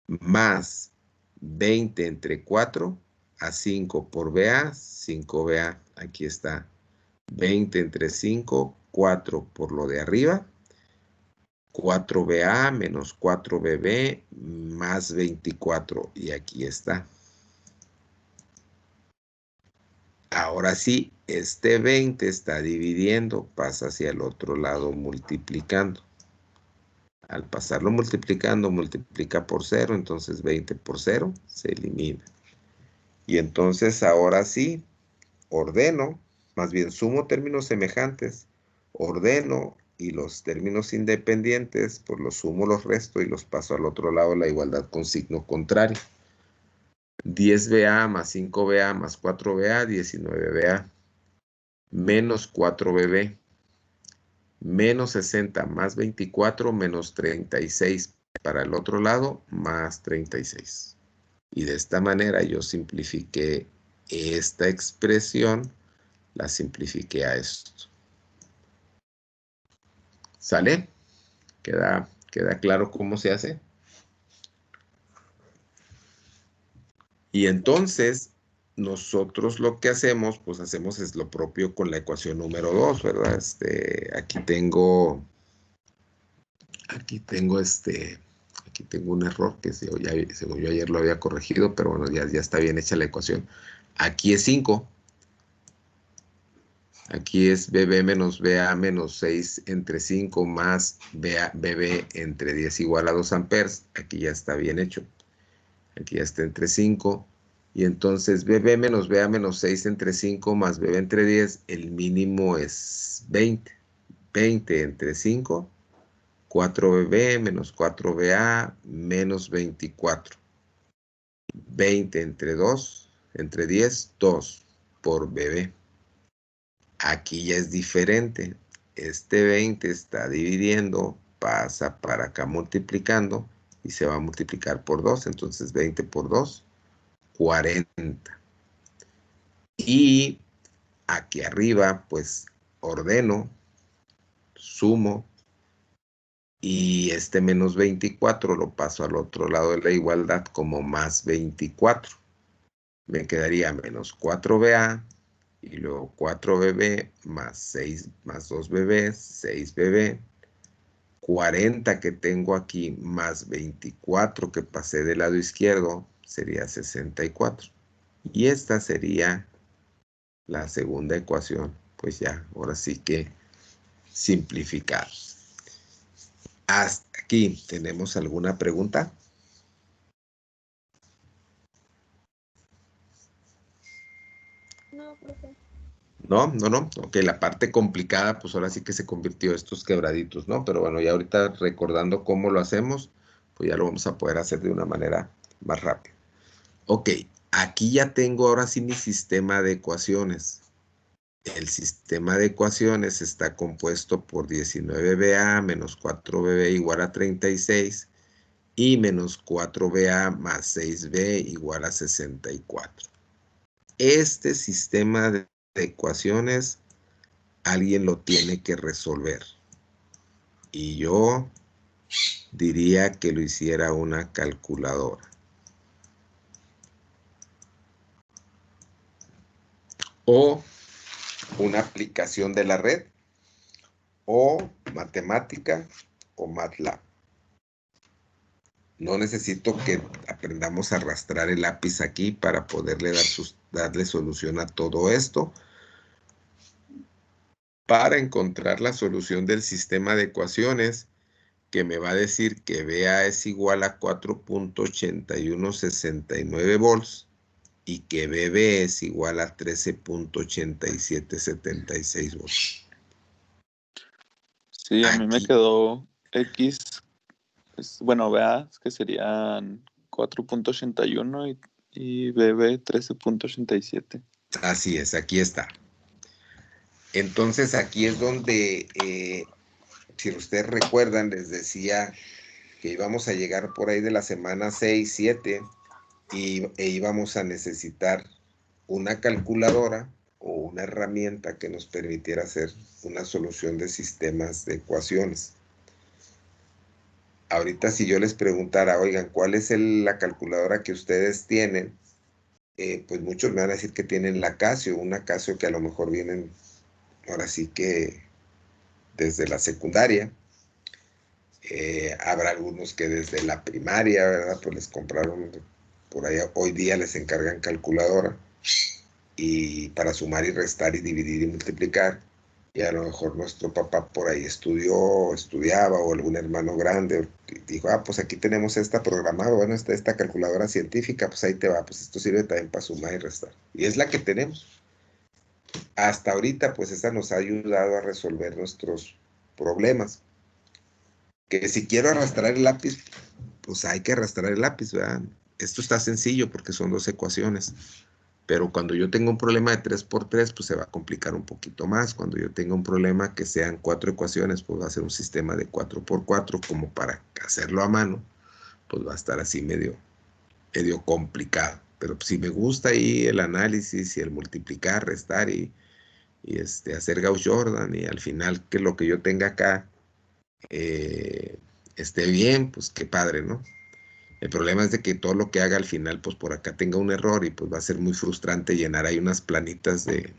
Speaker 1: Más 20 entre 4 a 5 por BA, 5 BA. Aquí está. 20 entre 5, 4 por lo de arriba. 4 BA menos 4 BB más 24. Y aquí está. Ahora sí, este 20 está dividiendo, pasa hacia el otro lado multiplicando. Al pasarlo multiplicando, multiplica por 0, entonces 20 por 0 se elimina. Y entonces ahora sí, ordeno, más bien sumo términos semejantes, ordeno y los términos independientes, pues los sumo, los resto y los paso al otro lado, la igualdad con signo contrario. 10BA más 5BA más 4BA, 19BA, menos 4BB, menos 60 más 24, menos 36 para el otro lado, más 36. Y de esta manera yo simplifiqué esta expresión, la simplifiqué a esto. ¿Sale? ¿Queda claro cómo se hace? Y entonces, nosotros lo que hacemos, pues hacemos es lo propio con la ecuación número 2, ¿verdad? Aquí tengo un error que según yo ayer lo había corregido, pero bueno, ya está bien hecha la ecuación. Aquí es 5. Aquí es BB menos BA menos 6 entre 5 más BB entre 10 igual a 2 amperes. Aquí ya está bien hecho. Aquí ya está entre 5. Y entonces BB menos BA menos 6 entre 5 más BB entre 10, el mínimo es 20. 20 entre 5, 4BB menos 4BA menos 24. 20 entre 2, entre 10, 2 por BB. Aquí ya es diferente. Este 20 está dividiendo, pasa para acá multiplicando y se va a multiplicar por 2. Entonces 20 por 2, 40. Y aquí arriba, pues ordeno, sumo y este menos 24 lo paso al otro lado de la igualdad como más 24. Me quedaría menos 4BA. Y luego 4BB más 6 más 2BB, 6BB, 40 que tengo aquí más 24 que pasé del lado izquierdo, sería 64. Y esta sería la segunda ecuación. Pues ya, ahora sí que simplificar. Hasta aquí, ¿tenemos alguna pregunta?
Speaker 3: No, profe.
Speaker 1: No. Ok, la parte complicada, pues ahora sí que se convirtió estos quebraditos, ¿no? Pero bueno, ya ahorita recordando cómo lo hacemos, pues ya lo vamos a poder hacer de una manera más rápida. Ok, aquí ya tengo ahora sí mi sistema de ecuaciones. El sistema de ecuaciones está compuesto por 19BA menos 4BB igual a 36 y menos 4BA más 6B igual a 64. Este sistema de ecuaciones alguien lo tiene que resolver. Y yo diría que lo hiciera una calculadora. O una aplicación de la red. O matemática o MATLAB. No necesito que aprendamos a arrastrar el lápiz aquí para poderle darle solución a todo esto. Para encontrar la solución del sistema de ecuaciones, que me va a decir que BA es igual a 4.8169 volts y que BB es igual a 13.8776 volts.
Speaker 4: Sí, a mí me quedó X, bueno, BA que serían 4.81 y BB 13.87.
Speaker 1: Así es, aquí está. Entonces aquí es donde, si ustedes recuerdan, les decía que íbamos a llegar por ahí de la semana 6, 7 e íbamos a necesitar una calculadora o una herramienta que nos permitiera hacer una solución de sistemas de ecuaciones. Ahorita si yo les preguntara, oigan, ¿cuál es la calculadora que ustedes tienen? Pues muchos me van a decir que tienen la Casio, una Casio que a lo mejor vienen ahora sí que desde la secundaria. Habrá algunos que desde la primaria, ¿verdad? Pues les compraron, por ahí hoy día les encargan calculadora. y para sumar y restar y dividir y multiplicar. Y a lo mejor nuestro papá por ahí estudiaba, o algún hermano grande dijo, pues aquí tenemos esta programada, bueno, esta calculadora científica, pues ahí te va, pues esto sirve también para sumar y restar. Y es la que tenemos. Hasta ahorita, pues esta nos ha ayudado a resolver nuestros problemas. Que si quiero arrastrar el lápiz, pues hay que arrastrar el lápiz, ¿verdad? Esto está sencillo porque son 2 ecuaciones. Pero cuando yo tengo un problema de 3×3, pues se va a complicar un poquito más. Cuando yo tenga un problema que sean 4 ecuaciones, pues va a ser un sistema de 4×4, como para hacerlo a mano, pues va a estar así medio complicado. Pero si me gusta ahí el análisis y el multiplicar, restar y hacer Gauss-Jordan, y al final que lo que yo tenga acá esté bien, pues qué padre, ¿no? El problema es de que todo lo que haga al final, pues por acá tenga un error, y pues va a ser muy frustrante llenar ahí unas planitas de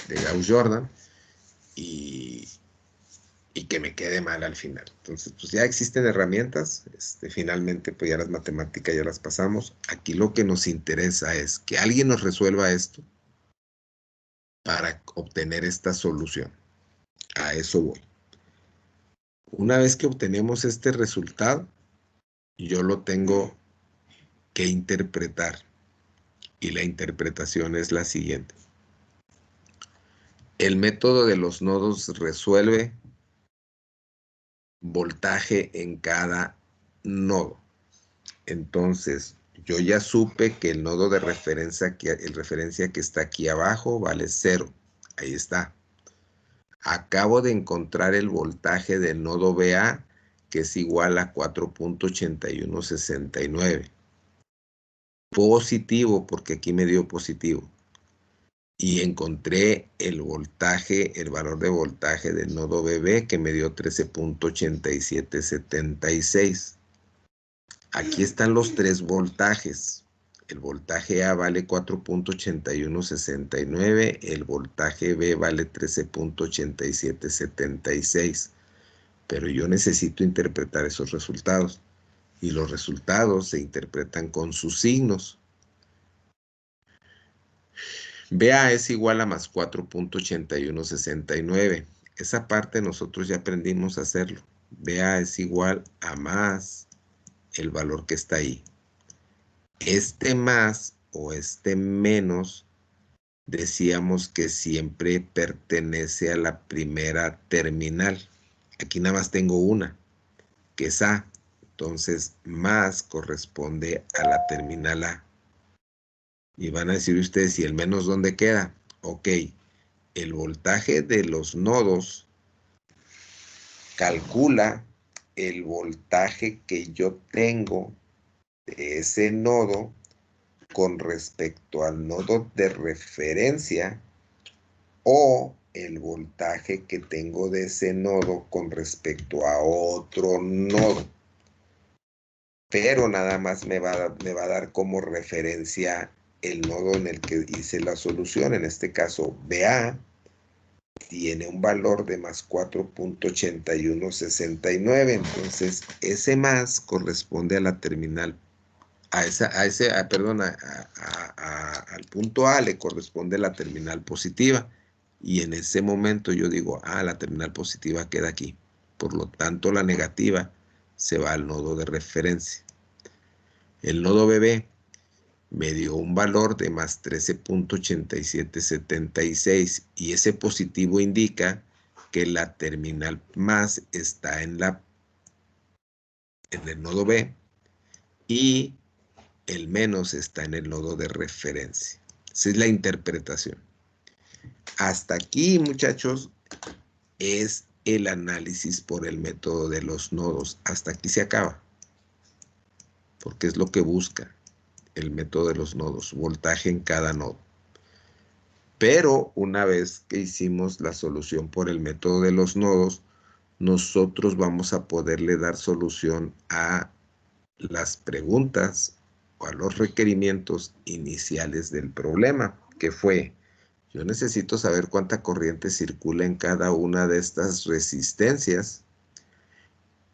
Speaker 1: Gauss-Jordan y que me quede mal al final. Entonces, pues ya existen herramientas, finalmente pues ya las matemáticas ya las pasamos. Aquí lo que nos interesa es que alguien nos resuelva esto para obtener esta solución. A eso voy. Una vez que obtenemos este resultado, yo lo tengo que interpretar. Y la interpretación es la siguiente. El método de los nodos resuelve voltaje en cada nodo. Entonces, yo ya supe que el nodo de referencia que está aquí abajo vale 0. Ahí está. Acabo de encontrar el voltaje del nodo BA, que es igual a 4.8169. Positivo, porque aquí me dio positivo. Y encontré el valor de voltaje del nodo BB, que me dio 13.8776. Aquí están los 3 voltajes. El voltaje A vale 4.8169, el voltaje B vale 13.8776. Pero yo necesito interpretar esos resultados. Y los resultados se interpretan con sus signos. BA es igual a más 4.8169. Esa parte nosotros ya aprendimos a hacerlo. BA es igual a más el valor que está ahí. Este más o este menos, decíamos que siempre pertenece a la primera terminal. Aquí nada más tengo una, que es A. Entonces, más corresponde a la terminal A. Y van a decir ustedes, ¿y el menos dónde queda? Ok, el voltaje de los nodos calcula el voltaje que yo tengo de ese nodo con respecto al nodo de referencia, o el voltaje que tengo de ese nodo con respecto a otro nodo. Pero nada más me va a dar como referencia el nodo en el que hice la solución. En este caso, BA tiene un valor de más 4.8169. Entonces, ese más corresponde a la terminal. Al punto A le corresponde la terminal positiva. Y en ese momento yo digo, la terminal positiva queda aquí. Por lo tanto, la negativa se va al nodo de referencia. El nodo BB me dio un valor de más 13.8776, y ese positivo indica que la terminal más está en el nodo B y el menos está en el nodo de referencia. Esa es la interpretación. Hasta aquí, muchachos, es el análisis por el método de los nodos. Hasta aquí se acaba, porque es lo que busca el método de los nodos, voltaje en cada nodo. Pero una vez que hicimos la solución por el método de los nodos, nosotros vamos a poderle dar solución a las preguntas o a los requerimientos iniciales del problema, que fue: yo necesito saber cuánta corriente circula en cada una de estas resistencias,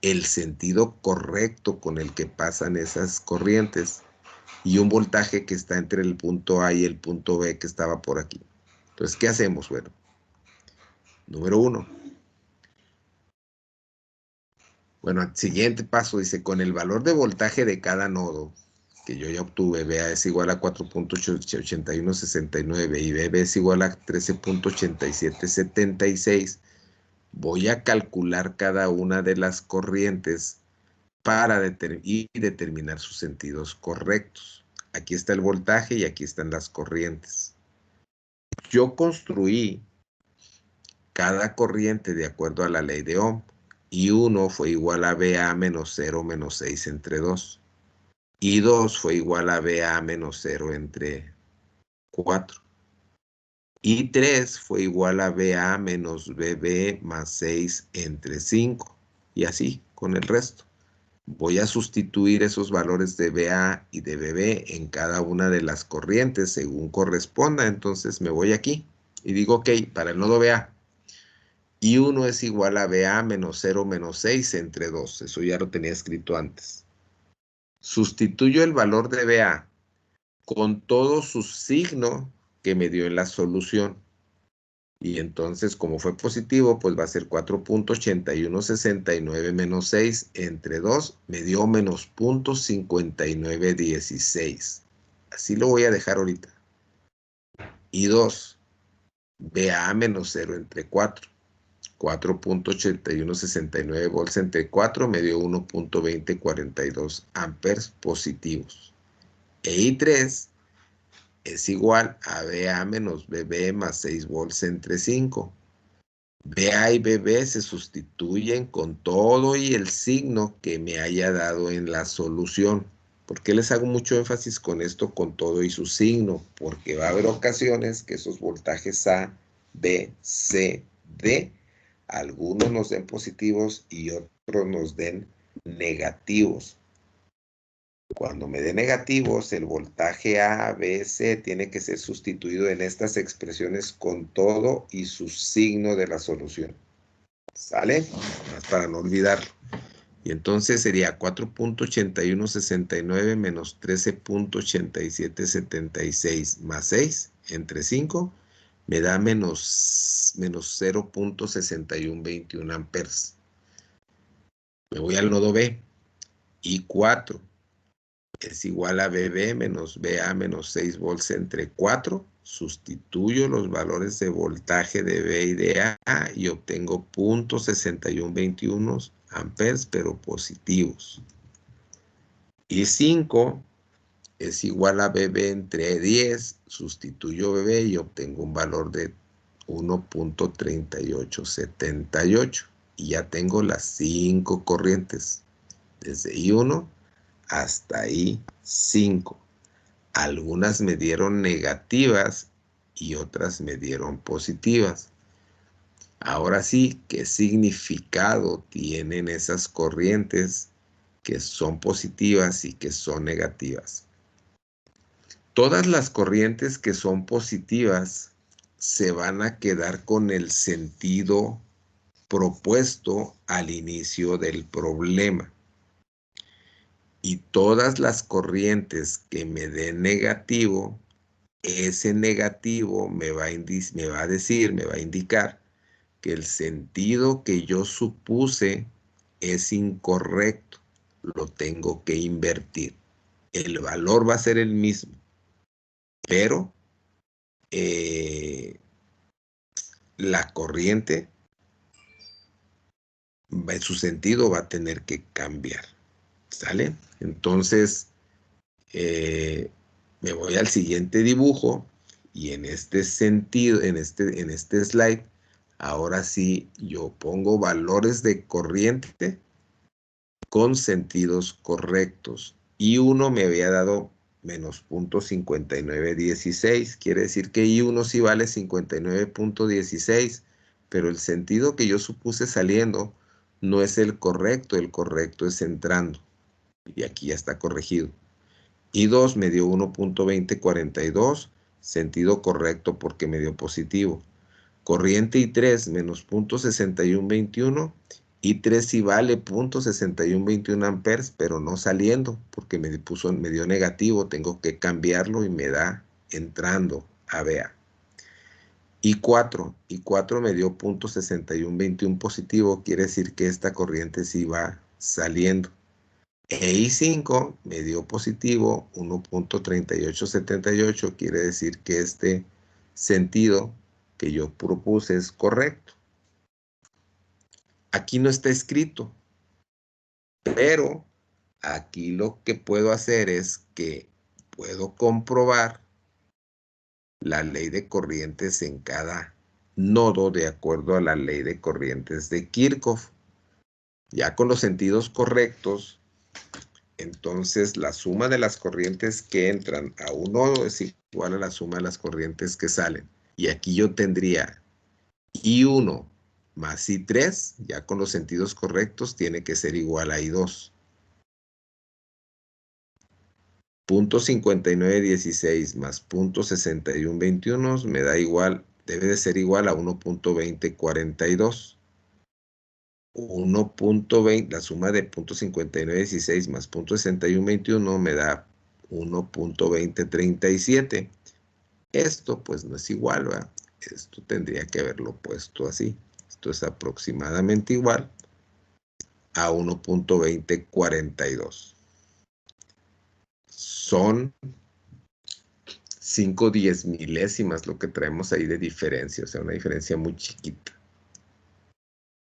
Speaker 1: el sentido correcto con el que pasan esas corrientes, y un voltaje que está entre el punto A y el punto B que estaba por aquí. Entonces, ¿qué hacemos? Bueno, número 1. Bueno, el siguiente paso dice, con el valor de voltaje de cada nodo, que yo ya obtuve, VA es igual a 4.8169 y BB es igual a 13.8776, voy a calcular cada una de las corrientes para determinar sus sentidos correctos. Aquí está el voltaje y aquí están las corrientes. Yo construí cada corriente de acuerdo a la ley de Ohm. Y 1 fue igual a BA menos 0 menos 6 entre 2. Y 2 fue igual a BA menos 0 entre 4. Y 3 fue igual a BA menos BB más 6 entre 5. Y así con el resto. Voy a sustituir esos valores de BA y de BB en cada una de las corrientes según corresponda. Entonces me voy aquí y digo, ok, para el nodo BA. Y 1 es igual a BA menos 0 menos 6 entre 2. Eso ya lo tenía escrito antes. Sustituyo el valor de BA con todo su signo que me dio en la solución. Y entonces, como fue positivo, pues va a ser 4.8169 menos 6 entre 2. Me dio menos 0.5916. Así lo voy a dejar ahorita. Y 2. BA menos 0 entre 4. 4.8169 volts entre 4 me dio 1.2042 amperes positivos. E I3 es igual a BA menos BB más 6 volts entre 5. BA y BB se sustituyen con todo y el signo que me haya dado en la solución. ¿Por qué les hago mucho énfasis con esto, con todo y su signo? Porque va a haber ocasiones que esos voltajes A, B, C, D, algunos nos den positivos y otros nos den negativos. Cuando me dé negativos, el voltaje A, B, C tiene que ser sustituido en estas expresiones con todo y su signo de la solución. ¿Sale? Más para no olvidarlo. Y entonces sería 4.8169 menos 13.8776 más 6 entre 5 me da menos 0.6121 amperes. Me voy al nodo B. Y 4 es igual a BB menos BA menos 6 volts entre 4. Sustituyo los valores de voltaje de B y de A y obtengo 0.6121 amperes, pero positivos. Y 5 es igual a BB entre 10. Sustituyo BB y obtengo un valor de 1.3878. Y ya tengo las 5 corrientes. Desde I1 hasta I5. Algunas me dieron negativas y otras me dieron positivas. Ahora sí, ¿qué significado tienen esas corrientes que son positivas y que son negativas? Todas las corrientes que son positivas se van a quedar con el sentido propuesto al inicio del problema. Y todas las corrientes que me den negativo, ese negativo me va a indicar que el sentido que yo supuse es incorrecto. Lo tengo que invertir. El valor va a ser el mismo, pero la corriente, su sentido va a tener que cambiar. ¿Sale? Entonces, me voy al siguiente dibujo y en este sentido, en este slide, ahora sí yo pongo valores de corriente con sentidos correctos. I1 me había dado menos 0.5916. Quiere decir que I1 sí vale 59.16, pero el sentido que yo supuse saliendo no es el correcto es entrando. Y aquí ya está corregido. I2 me dio 1.2042, sentido correcto porque me dio positivo. Corriente I3 menos 0.6121 I3 sí vale 0.6121 amperes, pero no saliendo, porque me dio negativo, tengo que cambiarlo y me da entrando a VA. I4 me dio 0.6121 positivo, quiere decir que esta corriente sí va saliendo. E I5 me dio positivo 1.3878, quiere decir que este sentido que yo propuse es correcto. Aquí no está escrito, pero aquí lo que puedo hacer es que puedo comprobar la ley de corrientes en cada nodo de acuerdo a la ley de corrientes de Kirchhoff. Ya con los sentidos correctos, entonces la suma de las corrientes que entran a un nodo es igual a la suma de las corrientes que salen. Y aquí yo tendría I1 más I3, ya con los sentidos correctos, tiene que ser igual a I2. 0.5916 más 0.6121 me da igual, debe de ser igual a 1.2042. 1.20, la suma de 0.5916 más 0.6121 me da 1.2037. Esto pues no es igual, ¿verdad? Esto tendría que haberlo puesto así. Esto es aproximadamente igual a 1.2042. Son 5/10 milésimas lo que traemos ahí de diferencia, o sea, una diferencia muy chiquita.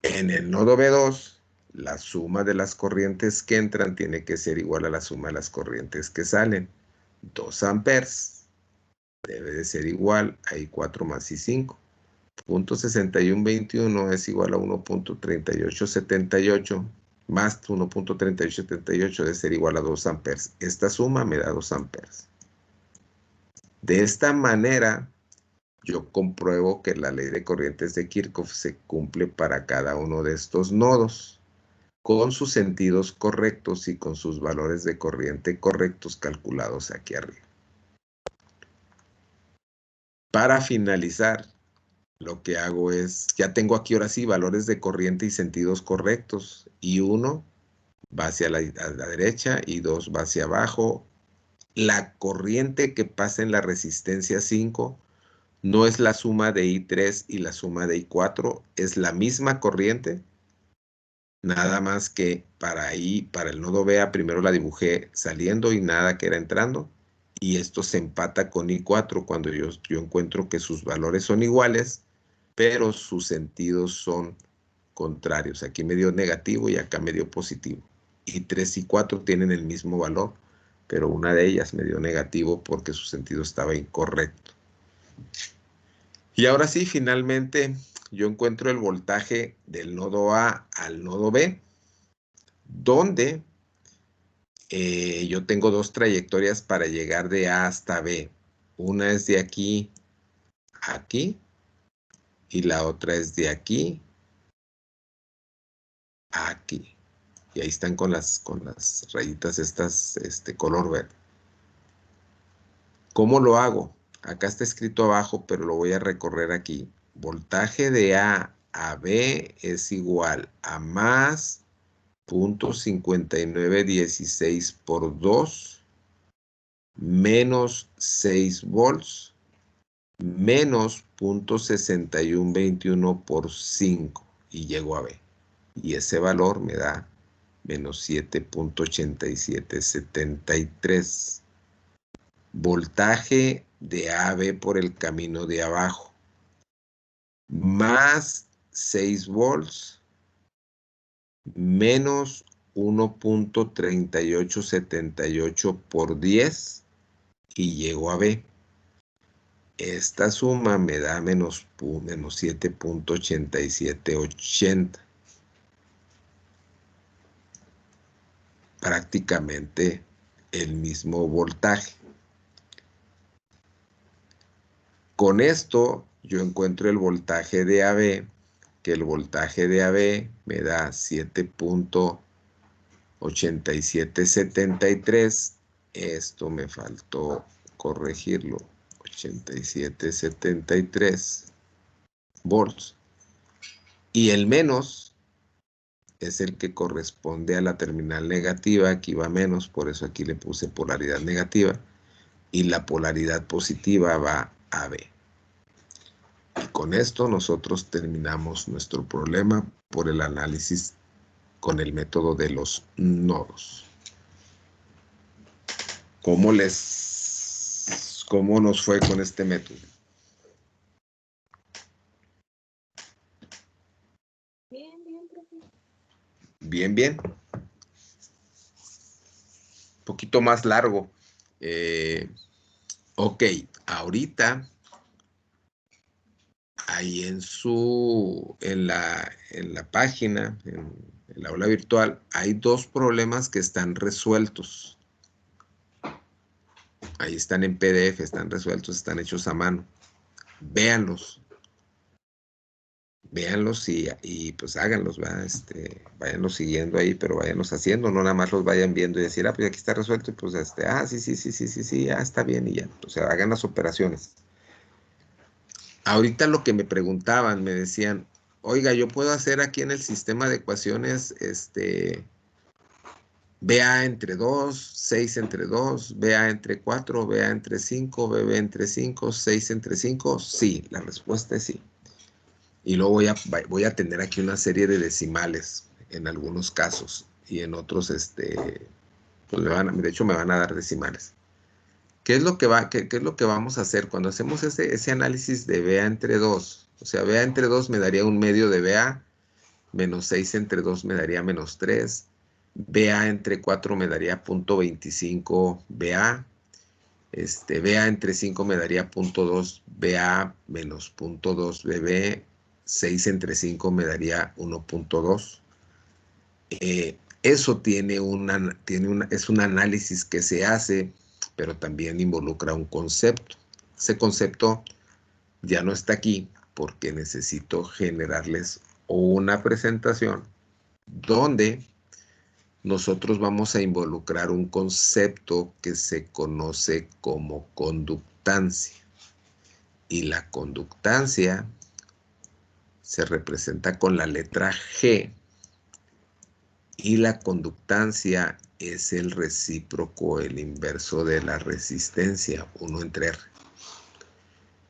Speaker 1: En el nodo B2, la suma de las corrientes que entran tiene que ser igual a la suma de las corrientes que salen. 2 amperes debe de ser igual a I4 más I5. 0.6121 es igual a 1.3878 más 1.3878 debe ser igual a 2 amperes. Esta suma me da 2 amperes. De esta manera, yo compruebo que la ley de corrientes de Kirchhoff se cumple para cada uno de estos nodos, con sus sentidos correctos y con sus valores de corriente correctos calculados aquí arriba. Para finalizar, lo que hago es, ya tengo aquí ahora sí valores de corriente y sentidos correctos, y 1 va hacia la derecha y 2 va hacia abajo. La corriente que pasa en la resistencia 5 no es la suma de I3 y la suma de I4, es la misma corriente, nada más que para el nodo BA primero la dibujé saliendo y nada que era entrando, y esto se empata con I4 cuando yo encuentro que sus valores son iguales, pero sus sentidos son contrarios. Aquí me dio negativo y acá me dio positivo. I3 y I4 tienen el mismo valor, pero una de ellas me dio negativo porque su sentido estaba incorrecto. Y ahora sí, finalmente, yo encuentro el voltaje del nodo A al nodo B, donde yo tengo dos trayectorias para llegar de A hasta B. Una es de aquí a aquí, y la otra es de aquí a aquí. Y ahí están con las rayitas estas, color verde. ¿Cómo lo hago? Acá está escrito abajo, pero lo voy a recorrer aquí. Voltaje de A a B es igual a más 0.5916 por 2 menos 6 volts menos 0.6121 por 5 y llego a B. Y ese valor me da menos 7.8773. Voltaje de AB por el camino de abajo, más 6 volts, menos 1.3878 por 10, y llego a B. Esta suma me da menos 7.8780. Prácticamente el mismo voltaje. Con esto yo encuentro el voltaje de AB, que el voltaje de AB me da 7.8773. Esto me faltó corregirlo. 8773 volts. Y el menos es el que corresponde a la terminal negativa. Aquí va menos, por eso aquí le puse polaridad negativa. Y la polaridad positiva va a B. Y con esto nosotros terminamos nuestro problema por el análisis con el método de los nodos. ¿Cómo nos fue con este método?
Speaker 3: Bien, bien, profe.
Speaker 1: Bien, bien. Un poquito más largo. Ok, ahorita ahí en la página, en el aula virtual, hay dos problemas que están resueltos. Ahí están en PDF, están resueltos, están hechos a mano. Véanlos. Véanlos y pues háganlos, ¿verdad? Váyanlos siguiendo ahí, pero váyanlos haciendo, no nada más los vayan viendo y decir, pues aquí está resuelto, y pues sí, ya está bien y ya. O sea, hagan las operaciones. Ahorita lo que me preguntaban, me decían, oiga, yo puedo hacer aquí en el sistema de ecuaciones, BA entre 2, 6 entre 2, BA entre 4, BA entre 5, BB entre 5, 6 entre 5. Sí, la respuesta es sí. Y luego voy a tener aquí una serie de decimales en algunos casos y en otros, pues de hecho me van a dar decimales. ¿Qué es lo que vamos a hacer cuando hacemos ese análisis de BA entre 2? O sea, BA entre 2 me daría un medio de BA, menos 6 entre 2 me daría menos 3, BA entre 4 me daría 0.25 BA, BA entre 5 me daría 0.2 BA menos 0.2 BB, 6 entre 5 me daría 1.2. Eso es un análisis que se hace, pero también involucra un concepto. Ese concepto ya no está aquí porque necesito generarles una presentación donde nosotros vamos a involucrar un concepto que se conoce como conductancia. Y la conductancia se representa con la letra G. Y la conductancia es el recíproco, el inverso de la resistencia, 1 entre R.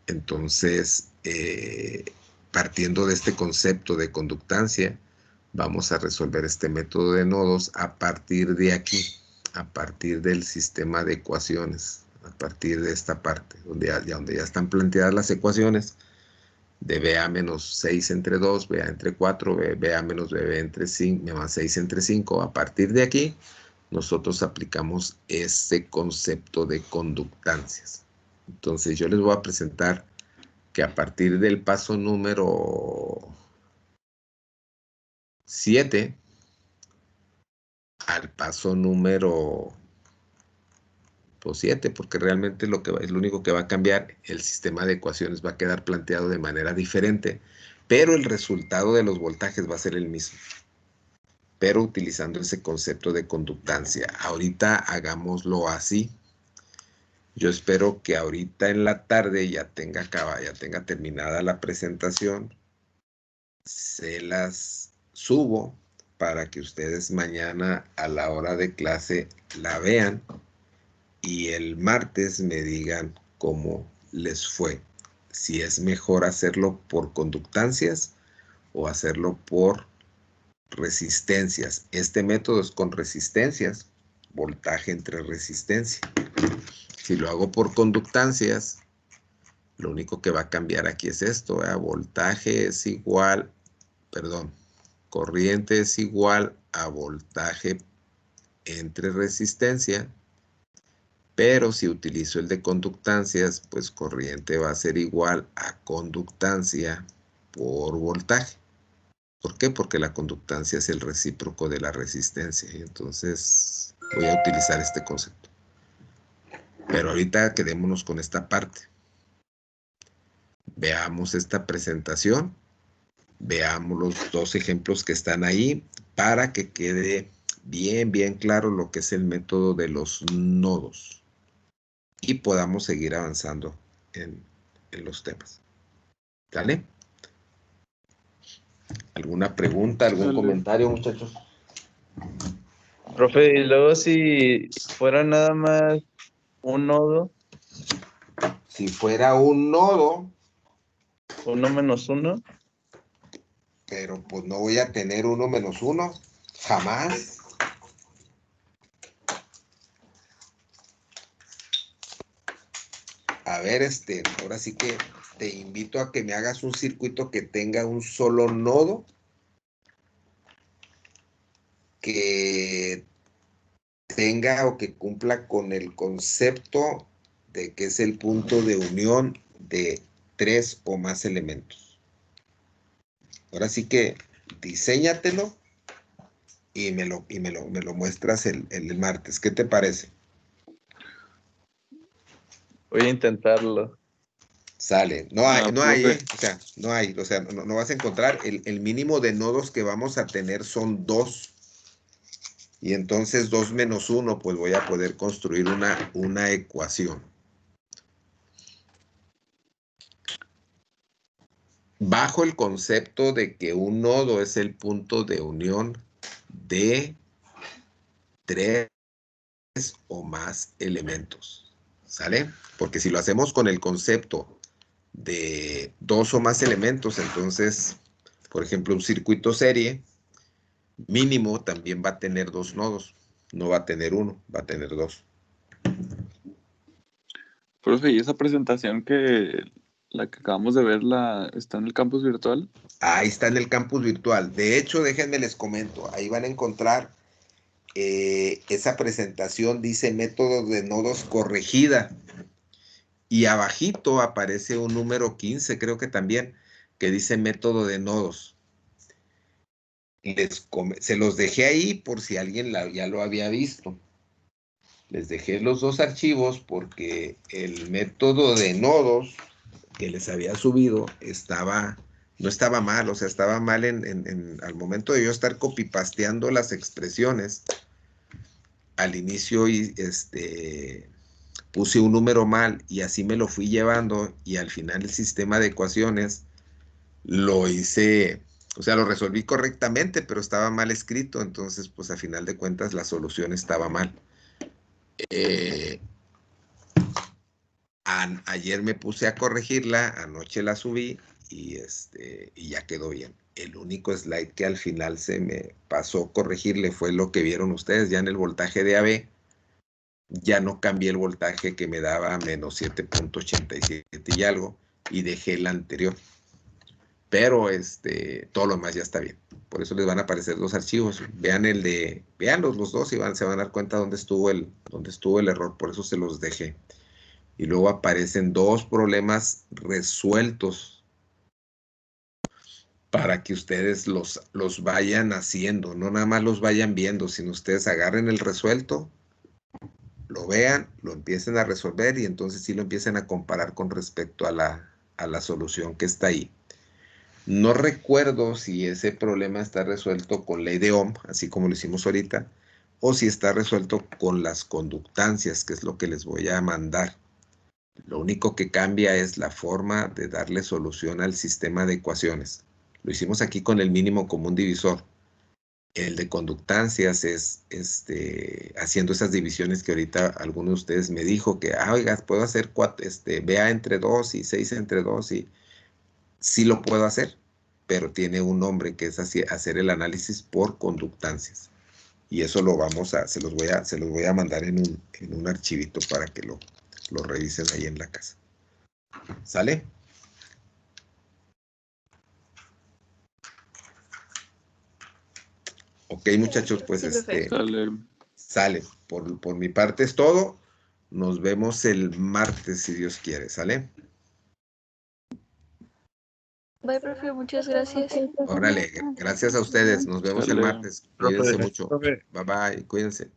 Speaker 1: Entonces, partiendo de este concepto de conductancia, vamos a resolver este método de nodos a partir de aquí, a partir del sistema de ecuaciones, a partir de esta parte, donde ya están planteadas las ecuaciones de BA menos 6 entre 2, BA entre 4, BA menos BB entre 5, más 6 entre 5. A partir de aquí, nosotros aplicamos ese concepto de conductancias. Entonces, yo les voy a presentar que a partir del paso número 7 al paso número 7, porque realmente es lo único que va a cambiar, el sistema de ecuaciones va a quedar planteado de manera diferente, pero el resultado de los voltajes va a ser el mismo, pero utilizando ese concepto de conductancia. Ahorita hagámoslo así. Yo espero que ahorita en la tarde ya tenga terminada la presentación. Se las subo para que ustedes mañana a la hora de clase la vean y el martes me digan cómo les fue. Si es mejor hacerlo por conductancias o hacerlo por resistencias. Este método es con resistencias, voltaje entre resistencia. Si lo hago por conductancias, lo único que va a cambiar aquí es esto, voltaje es igual, corriente es igual a voltaje entre resistencia, pero si utilizo el de conductancias, pues corriente va a ser igual a conductancia por voltaje. ¿Por qué? Porque la conductancia es el recíproco de la resistencia, y entonces voy a utilizar este concepto. Pero ahorita quedémonos con esta parte. Veamos esta presentación. Veamos los dos ejemplos que están ahí para que quede bien claro lo que es el método de los nodos y podamos seguir avanzando en los temas. ¿Vale? ¿Alguna pregunta, algún comentario, muchachos?
Speaker 2: Profe, y luego si fuera nada más un nodo,
Speaker 1: Si fuera un nodo,
Speaker 2: 1 menos 1,
Speaker 1: pero pues no voy a tener 1 menos 1, jamás. A ver, ahora sí que te invito a que me hagas un circuito que tenga un solo nodo, que tenga o que cumpla con el concepto de que es el punto de unión de 3 o más elementos. Ahora sí que diséñatelo y me lo muestras el martes. ¿Qué te parece?
Speaker 2: voy a intentarlo.
Speaker 1: Sale. No hay,
Speaker 4: Profe.
Speaker 1: o sea, no hay, o sea, no vas a encontrar. El mínimo de nodos que vamos a tener son 2. Y entonces 2 menos 1, pues voy a poder construir una ecuación. Bajo el concepto de que un nodo es el punto de unión de 3 o más elementos. ¿Sale? Porque si lo hacemos con el concepto de 2 o más elementos, entonces, por ejemplo, un circuito serie mínimo también va a tener 2 nodos. No va a tener 1, va a tener 2.
Speaker 4: Profe, ¿y esa presentación la que acabamos de ver, está en el campus virtual?
Speaker 1: Ahí está en el campus virtual. De hecho, déjenme les comento, ahí van a encontrar esa presentación, dice método de nodos corregida. Y abajito aparece un número 15, creo que también, que dice método de nodos. Se los dejé ahí por si alguien ya lo había visto. Les dejé los 2 archivos porque el método de nodos que les había subido no estaba mal, o sea, estaba mal al momento de yo estar copy-pasteando las expresiones. Al inicio puse un número mal y así me lo fui llevando y al final el sistema de ecuaciones lo hice, o sea, lo resolví correctamente, pero estaba mal escrito, entonces pues a final de cuentas la solución estaba mal. Ayer me puse a corregirla, anoche la subí y ya quedó bien. El único slide que al final se me pasó corregirle fue lo que vieron ustedes ya en el voltaje de AB. Ya no cambié el voltaje que me daba menos 7.87 y algo y dejé el anterior. Pero todo lo demás ya está bien. Por eso les van a aparecer 2 archivos. Veanlos los 2 y se van a dar cuenta dónde estuvo el error. Por eso se los dejé. Y luego aparecen 2 problemas resueltos para que ustedes los vayan haciendo. No nada más los vayan viendo, sino ustedes agarren el resuelto, lo vean, lo empiecen a resolver y entonces sí lo empiecen a comparar con respecto a la solución que está ahí. No recuerdo si ese problema está resuelto con ley de Ohm, así como lo hicimos ahorita, o si está resuelto con las conductancias, que es lo que les voy a mandar. Lo único que cambia es la forma de darle solución al sistema de ecuaciones. Lo hicimos aquí con el mínimo común divisor. El de conductancias es haciendo esas divisiones que ahorita alguno de ustedes me dijo que, oiga, puedo hacer BA entre 2 y 6 entre 2 y sí lo puedo hacer, pero tiene un nombre que es hacer el análisis por conductancias. Y eso se los voy a mandar en un archivito para que lo revisen ahí en la casa. ¿Sale? Ok, muchachos, pues
Speaker 3: Sí,
Speaker 1: sale. Por mi parte es todo. Nos vemos el martes, si Dios quiere, ¿sale?
Speaker 3: bye, profe, muchas gracias.
Speaker 1: Órale, gracias a ustedes. Nos vemos el
Speaker 4: Sale.
Speaker 1: martes. Cuídense mucho.
Speaker 2: Profe.
Speaker 1: Bye bye, cuídense.